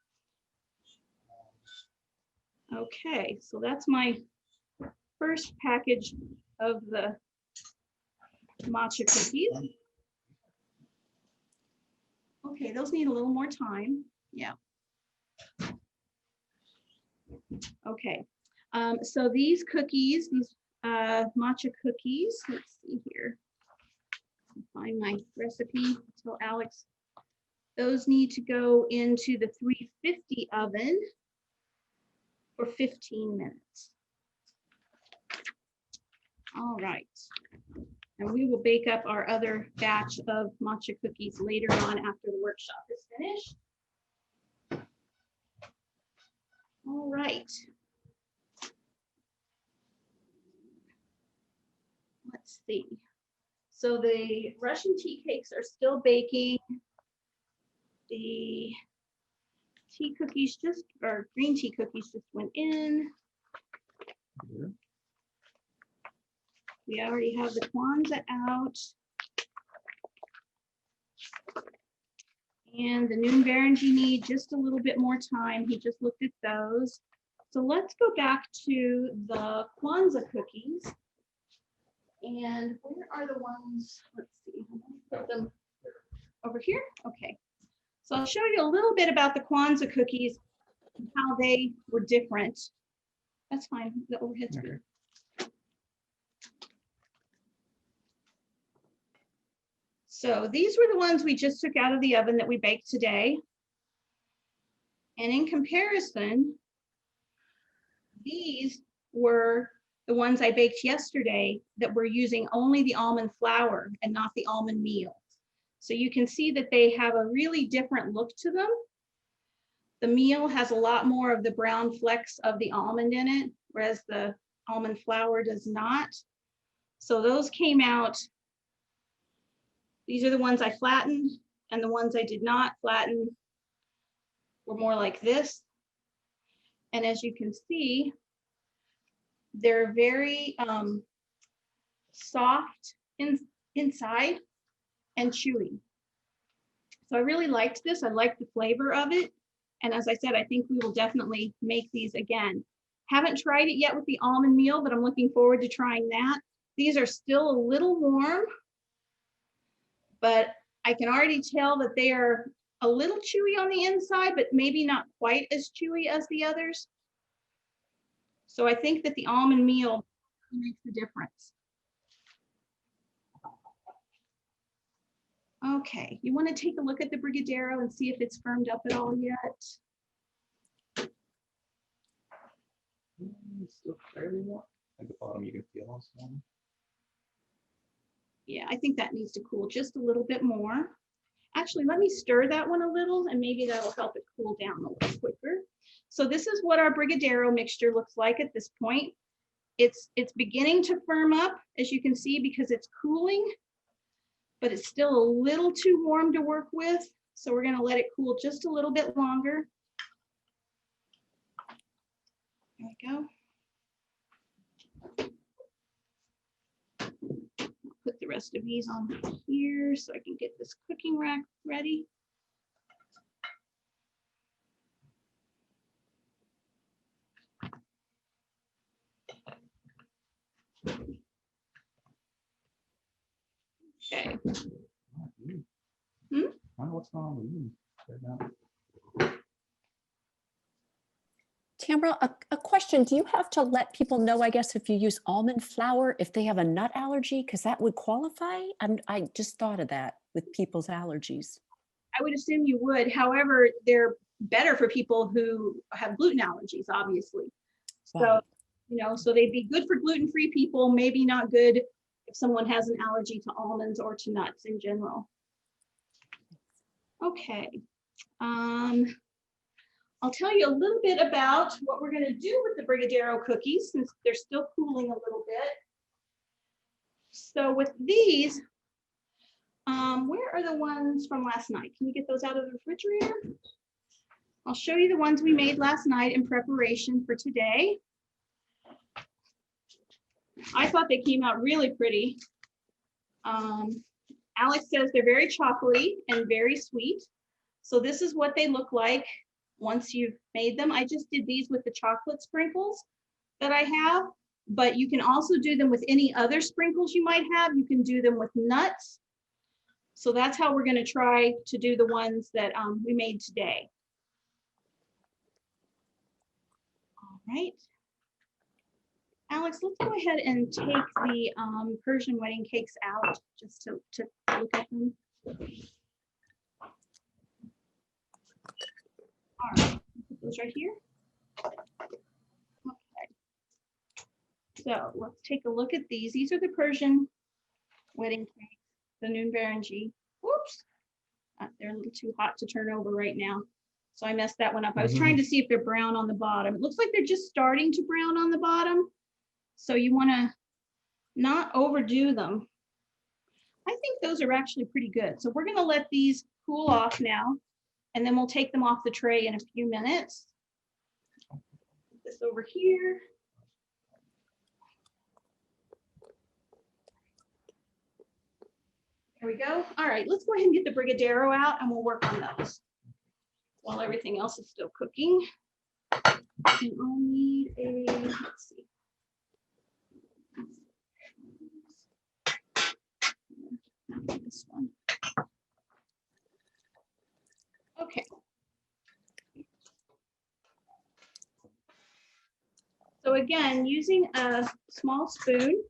Okay, so that's my first package of the matcha cookies. Okay, those need a little more time. Yeah. Okay, so these cookies, these matcha cookies, let's see here. Find my recipe. So Alex, those need to go into the 350 oven for 15 minutes. All right. And we will bake up our other batch of matcha cookies later on after the workshop is finished. All right. Let's see. So the Russian tea cakes are still baking. The tea cookies or green tea cookies just went in. Yeah. We already have the Kwanzaa out. And the noon Berenji need just a little bit more time. He just looked at those. So let's go back to the Kwanzaa cookies. And where are the ones? Let's see. I'm gonna put them over here. Okay. So I'll show you a little bit about the Kwanzaa cookies and how they were different. That's fine. The overhead's good. So these were the ones we just took out of the oven that we baked today. And in comparison, these were the ones I baked yesterday that were using only the almond flour and not the almond meal. So you can see that they have a really different look to them. The meal has a lot more of the brown flecks of the almond in it, whereas the almond flour does not. So those came out. These are the ones I flattened, and the ones I did not flatten were more like this. And as you can see, they're very soft inside and chewy. So I really liked this. I liked the flavor of it. And as I said, I think we will definitely make these again. Haven't tried it yet with the almond meal, but I'm looking forward to trying that. These are still a little warm, but I can already tell that they are a little chewy on the inside, but maybe not quite as chewy as the others. So I think that the almond meal makes the difference. Okay, you want to take a look at the Brigadeiro and see if it's firmed up at all yet? Still fairly warm. At the bottom, you can feel also warm. Yeah, I think that needs to cool just a little bit more. Actually, let me stir that one a little and maybe that'll help it cool down a little quicker. So this is what our Brigadeiro mixture looks like at this point. It's beginning to firm up, as you can see, because it's cooling, but it's still a little too warm to work with. So we're going to let it cool just a little bit longer. There we go. Put the rest of these on here so I can get this cooking rack ready. Okay. What's going on with you right now? Tamra, a question. Do you have to let people know, I guess, if you use almond flour, if they have a nut allergy, because that would qualify? I just thought of that with people's allergies. I would assume you would. However, they're better for people who have gluten allergies, obviously. So, Right. So they'd be good for gluten-free people, maybe not good if someone has an allergy to almonds or to nuts in general. Okay. I'll tell you a little bit about what we're going to do with the Brigadeiro cookies since they're still cooling a little bit. So with these, where are the ones from last night? Can you get those out of the refrigerator? I'll show you the ones we made last night in preparation for today. I thought they came out really pretty. Alex says they're very chocolatey and very sweet. So this is what they look like once you've made them. I just did these with the chocolate sprinkles that I have, but you can also do them with any other sprinkles you might have. You can do them with nuts. So that's how we're going to try to do the ones that we made today. All right. Alex, let's go ahead and take the Persian wedding cakes out just to look at them. All right, put those right here. Okay. So let's take a look at these. These are the Persian wedding cakes, the Noon Barangi. Whoops, they're a little too hot to turn over right now. So I messed that one up. I was trying to see if they're brown on the bottom. It looks like they're just starting to brown on the bottom. So you want to not overdo them. I think those are actually pretty good. So we're going to let these cool off now, and then we'll take them off the tray in a few minutes. Put this over here. There we go. All right, let's go ahead and get the Brigadeiro out and we'll work on those while everything else is still cooking. And I'll need a, let's see. This one. Okay. So again, using a small spoon,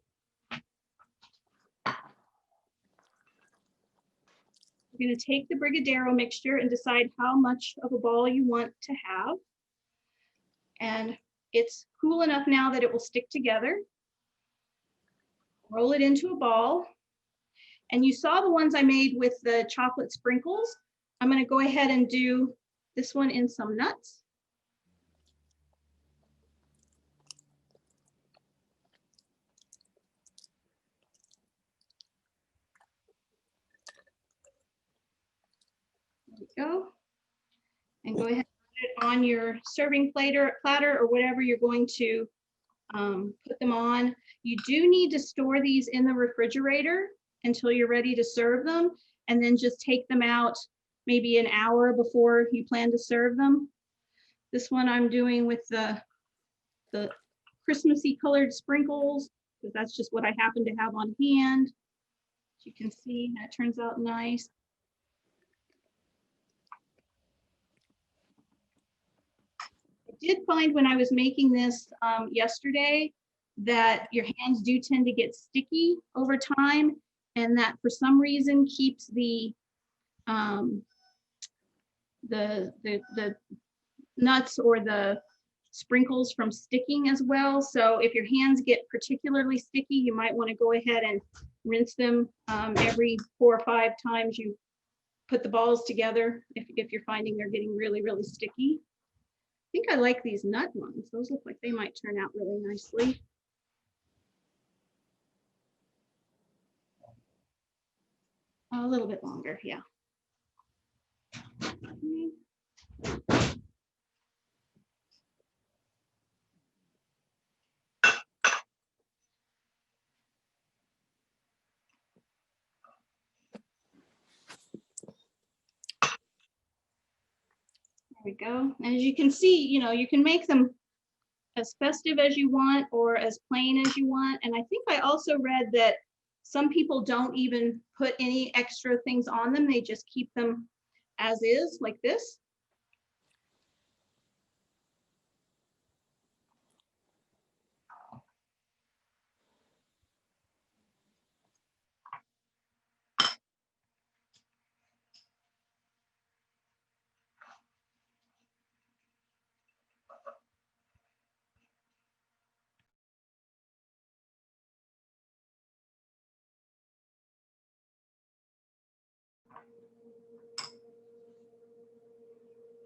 you're going to take the Brigadeiro mixture and decide how much of a ball you want to have. And it's cool enough now that it will stick together. Roll it into a ball. And you saw the ones I made with the chocolate sprinkles. I'm going to go ahead and do this one in some nuts. There we go. And go ahead and put it on your serving platter or whatever you're going to put them on. You do need to store these in the refrigerator until you're ready to serve them, and then just take them out maybe an hour before you plan to serve them. This one I'm doing with the Christmassy colored sprinkles, because that's just what I happen to have on hand. As you can see, that turns out nice. I did find when I was making this yesterday that your hands do tend to get sticky over time, and that for some reason keeps the nuts or the sprinkles from sticking as well. So if your hands get particularly sticky, you might want to go ahead and rinse them every 4 or 5 times you put the balls together if you're finding they're getting really, really sticky. I think I like these nut ones. Those look like they might turn out really nicely. A little bit longer, yeah. There we go. And as you can see, you know, you can make them as festive as you want or as plain as you want. And I think I also read that some people don't even put any extra things on them. They just keep them as is, like this.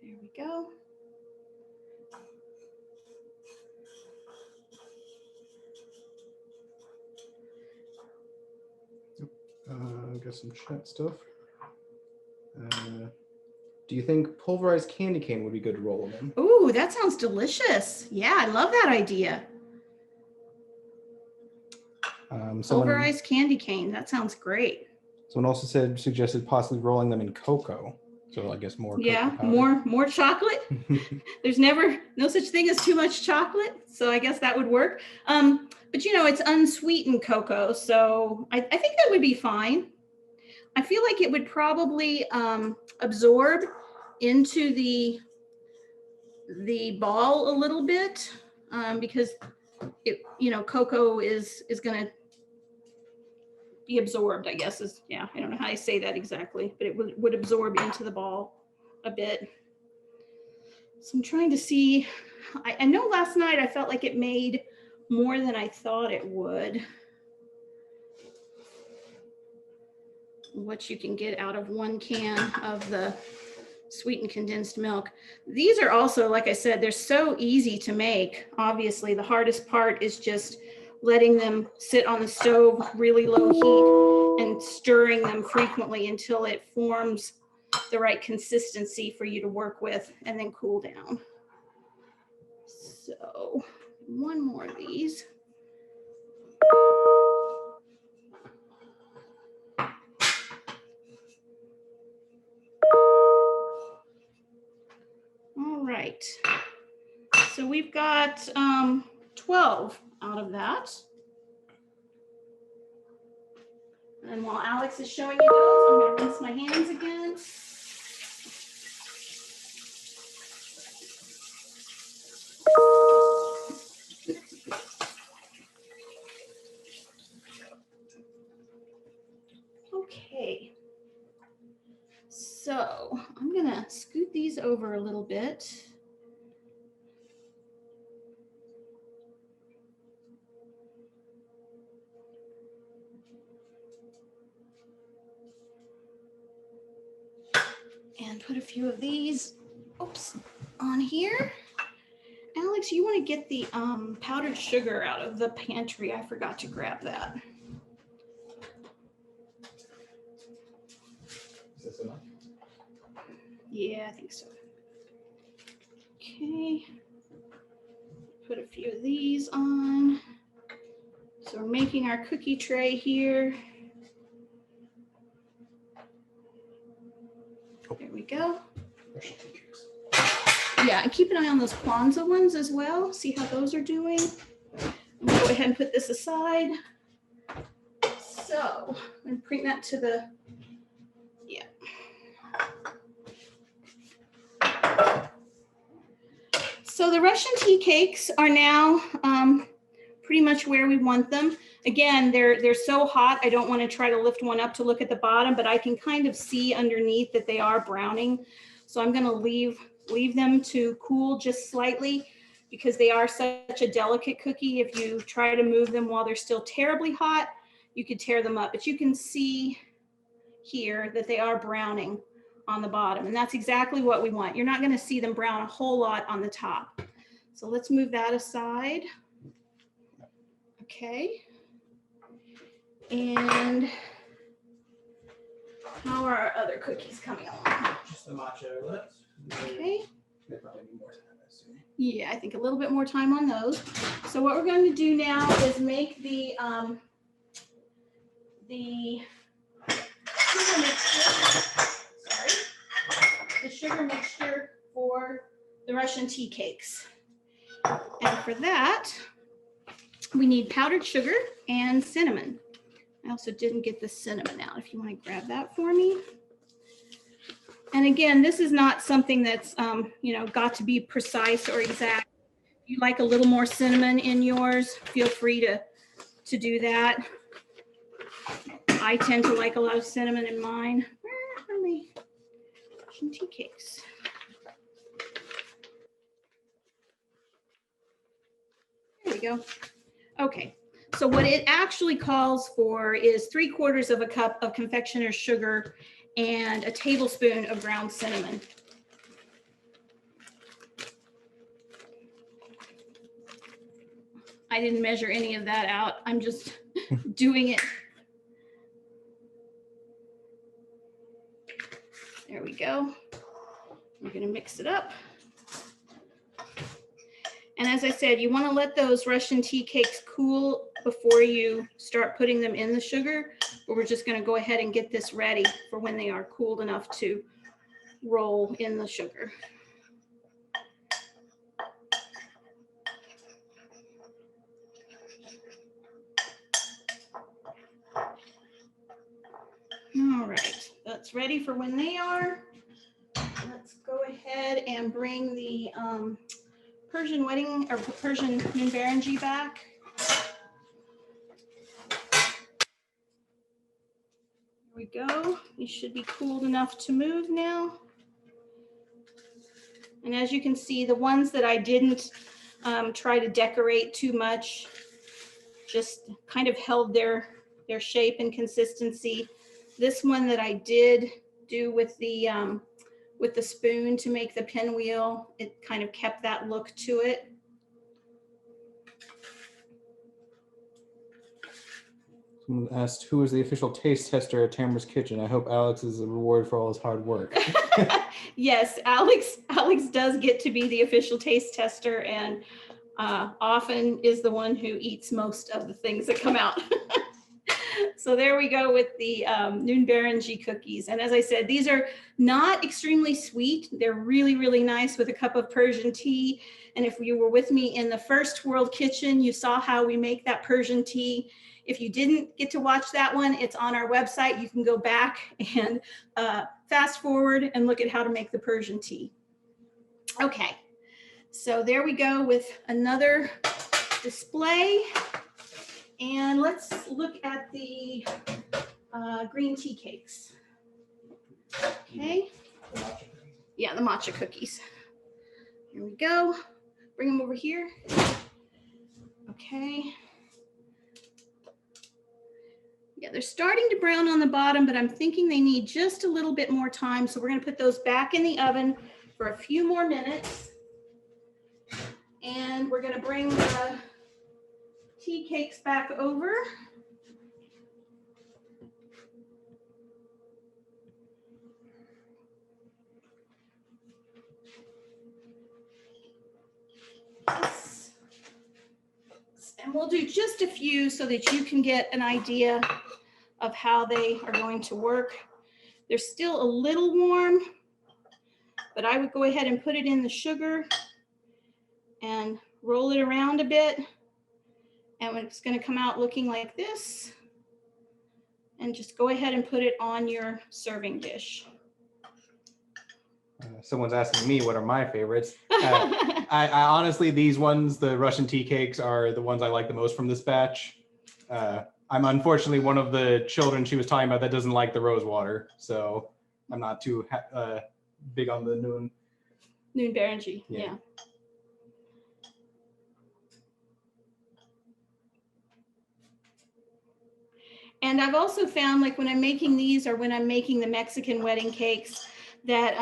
There we go. Got some chat stuff. Do you think pulverized candy cane would be good to roll them in? Ooh, that sounds delicious. Yeah, I love that idea. Pulverized candy cane. That sounds great. Someone also suggested possibly rolling them in cocoa. So I guess more. Yeah, powder. more chocolate. There's no such thing as too much chocolate, so I guess that would work. But you know, it's unsweetened cocoa, so I think that would be fine. I feel like it would probably absorb into the ball a little bit because it, you know, cocoa is going to be absorbed, I guess is, yeah, I don't know how I say that exactly, but it would absorb into the ball a bit. So I'm trying to see, I know last night I felt like it made more than I thought it would. What you can get out of 1 can of the sweetened condensed milk. These are also, like I said, they're so easy to make. Obviously, the hardest part is just letting them sit on the stove, really low heat, and stirring them frequently until it forms the right consistency for you to work with, and then cool down. So 1 more of these. All right. So we've got 12 out of that. And while Alex is showing you those, I'm going to rinse my hands again. Okay. So I'm going to scoot these over a little bit. And put a few of these, oops, on here. Alex, you want to get the powdered sugar out of the pantry. I forgot to grab that. Is this enough? Yeah, I think so. Okay. Put a few of these on. So we're making our cookie tray here. There we go. Yeah, and keep an eye on those Kwanzaa ones as well. See how those are doing. I'm gonna go ahead and put this aside. So I'm gonna bring that to the, yeah. So the Russian tea cakes are now pretty much where we want them. Again, they're so hot, I don't want to try to lift one up to look at the bottom, but I can kind of see underneath that they are browning. So I'm going to leave them to cool just slightly because they are such a delicate cookie. If you try to move them while they're still terribly hot, you could tear them up. But you can see here that they are browning on the bottom, and that's exactly what we want. You're not going to see them brown a whole lot on the top. So let's move that aside. Okay. And how are our other cookies coming along? Just the matcha left. Okay. They probably need more time, I assume. Yeah, I think a little bit more time on those. So what we're going to do now is make the sugar mixture. Sorry, the sugar mixture for the Russian tea cakes. And for that, we need powdered sugar and cinnamon. I also didn't get the cinnamon out. If you want to grab that for me. And again, this is not something that's, got to be precise or exact. If you like a little more cinnamon in yours, feel free to do that. I tend to like a lot of cinnamon in mine. Where are my Russian tea cakes? There we go. Okay. So what it actually calls for is 3/4 cup of confectioner's sugar and a tablespoon of ground cinnamon. I didn't measure any of that out. I'm just doing it. There we go. We're going to mix it up. And as I said, you want to let those Russian tea cakes cool before you start putting them in the sugar. But we're just going to go ahead and get this ready for when they are cooled enough to roll in the sugar. All right, that's ready for when they are. Let's go ahead and bring the Persian wedding or Persian Minbarangi back. Here we go. These should be cooled enough to move now. And as you can see, the ones that I didn't try to decorate too much, just kind of held their shape and consistency. This one that I did do with the spoon to make the pinwheel, it kind of kept that look to it. Someone asked, who is the official taste tester at Tamra's Kitchen? I hope Alex is a reward for all his hard work. Yes, Alex does get to be the official taste tester, and often is the one who eats most of the things that come out. So there we go with the Minbarangi cookies. And as I said, these are not extremely sweet. They're really, really nice with a cup of Persian tea. And if you were with me in the first World Kitchen, you saw how we make that Persian tea. If you didn't get to watch that one, it's on our website. You can go back and fast forward and look at how to make the Persian tea. Okay, so there we go with another display. And let's look at the green tea cakes. Okay. Yeah, the matcha cookies. Here we go. Bring them over here. Okay. Yeah, they're starting to brown on the bottom, but I'm thinking they need just a little bit more time. So we're going to put those back in the oven for a few more minutes. And we're going to bring the tea cakes back over. And we'll do just a few so that you can get an idea of how they are going to work. They're still a little warm, but I would go ahead and put it in the sugar and roll it around a bit. And it's going to come out looking like this. And just go ahead and put it on your serving dish. Someone's asking me what are my favorites. I honestly, these ones, the Russian tea cakes, are the ones I like the most from this batch. I'm unfortunately one of the children she was talking about that doesn't like the rose water, so I'm not too big on the noon Berenji, yeah. And I've also found, like when I'm making these or when I'm making the Mexican wedding cakes, that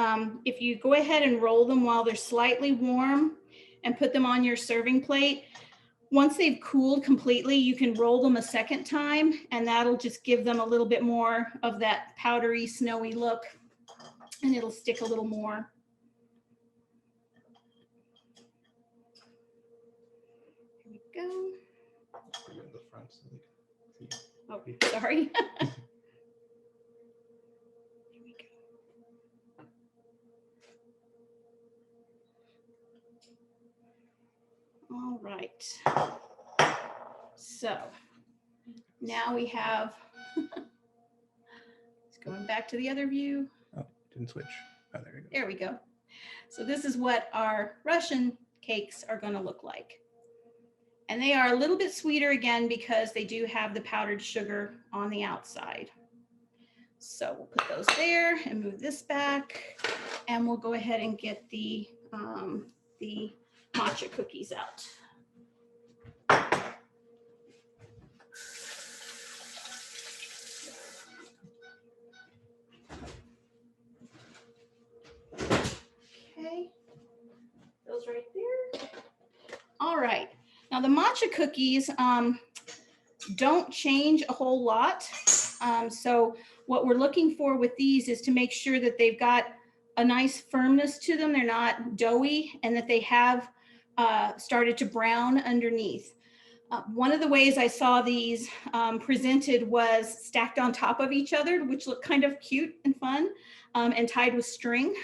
if you go ahead and roll them while they're slightly warm and put them on your serving plate, once they've cooled completely, you can roll them a second time, and that'll just give them a little bit more of that powdery, snowy look, and it'll stick a little more. Here we go. Oh, sorry. Here we go. All right. So now we have, it's going back to the other view. Oh, didn't switch. Oh, there we go. There we go. So this is what our Russian cakes are going to look like. And they are a little bit sweeter again because they do have the powdered sugar on the outside. So we'll put those there and move this back, and we'll go ahead and get the matcha cookies out. Okay, those right there. All right. Now the matcha cookies don't change a whole lot. So what we're looking for with these is to make sure that they've got a nice firmness to them. They're not doughy, and that they have started to brown underneath. One of the ways I saw these presented was stacked on top of each other, which looked kind of cute and fun, and tied with string.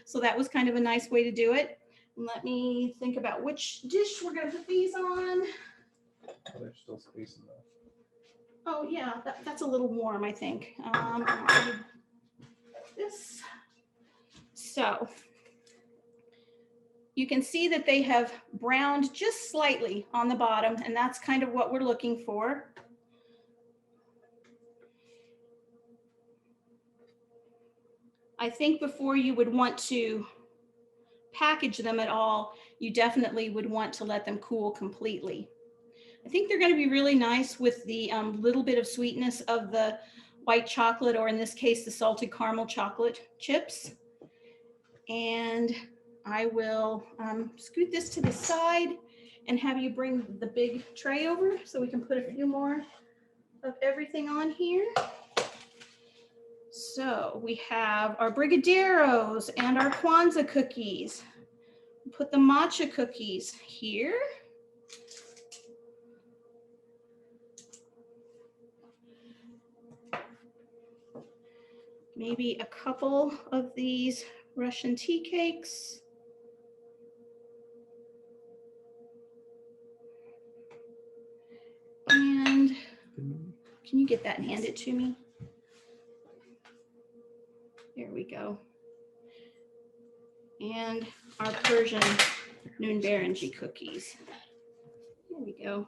So that was kind of a nice way to do it. Let me think about which dish we're going to put these on. Oh, there's still space in there. Oh yeah, that's a little warm, I think. This. So you can see that they have browned just slightly on the bottom, and that's kind of what we're looking for. I think before you would want to package them at all, you definitely would want to let them cool completely. I think they're going to be really nice with the little bit of sweetness of the white chocolate, or in this case, the salted caramel chocolate chips. And I will scoot this to the side and have you bring the big tray over so we can put a few more of everything on here. So we have our brigadeiros and our Kwanzaa cookies. Put the matcha cookies here. Maybe a couple of these Russian tea cakes. And can you get that and hand it to me? There we go. And our Persian noon Berenji cookies. There we go.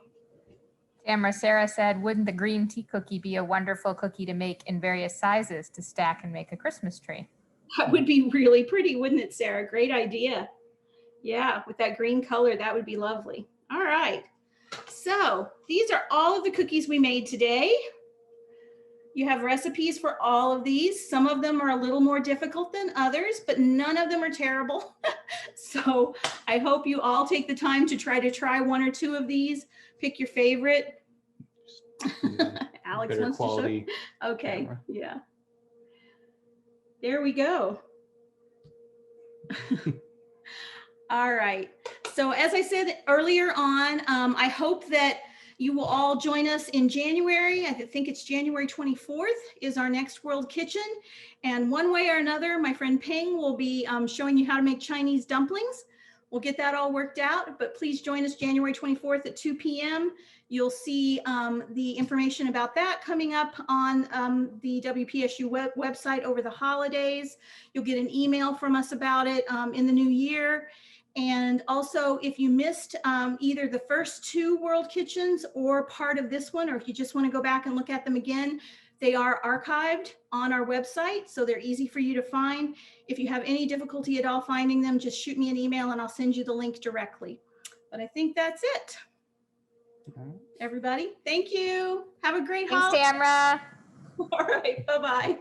Tamra, Sarah said, wouldn't the green tea cookie be a wonderful cookie to make in various sizes to stack and make a Christmas tree? That would be really pretty, wouldn't it, Sarah? Great idea. Yeah, with that green color, that would be lovely. All right. So these are all of the cookies we made today. You have recipes for all of these. Some of them are a little more difficult than others, but none of them are terrible. So I hope you all take the time to try one or two of these. Pick your favorite. Alex wants to show. Okay, camera. Yeah. There we go. All right. So as I said earlier on, I hope that You will all join us in January. I think it's January 24th is our next World Kitchen. And one way or another, my friend Ping will be showing you how to make Chinese dumplings. We'll get that all worked out, but please join us January 24th at 2 p.m. You'll see the information about that coming up on the WPSU website over the holidays. You'll get an email from us about it in the new year. And also, if you missed either the first 2 World Kitchens or part of this one, or if you just want to go back and look at them again, they are archived on our website, so they're easy for you to find. If you have any difficulty at all finding them, just shoot me an email and I'll send you the link directly. But I think that's it. Everybody, thank you. Have a great Thanks, holiday. Tamra. All right, bye-bye.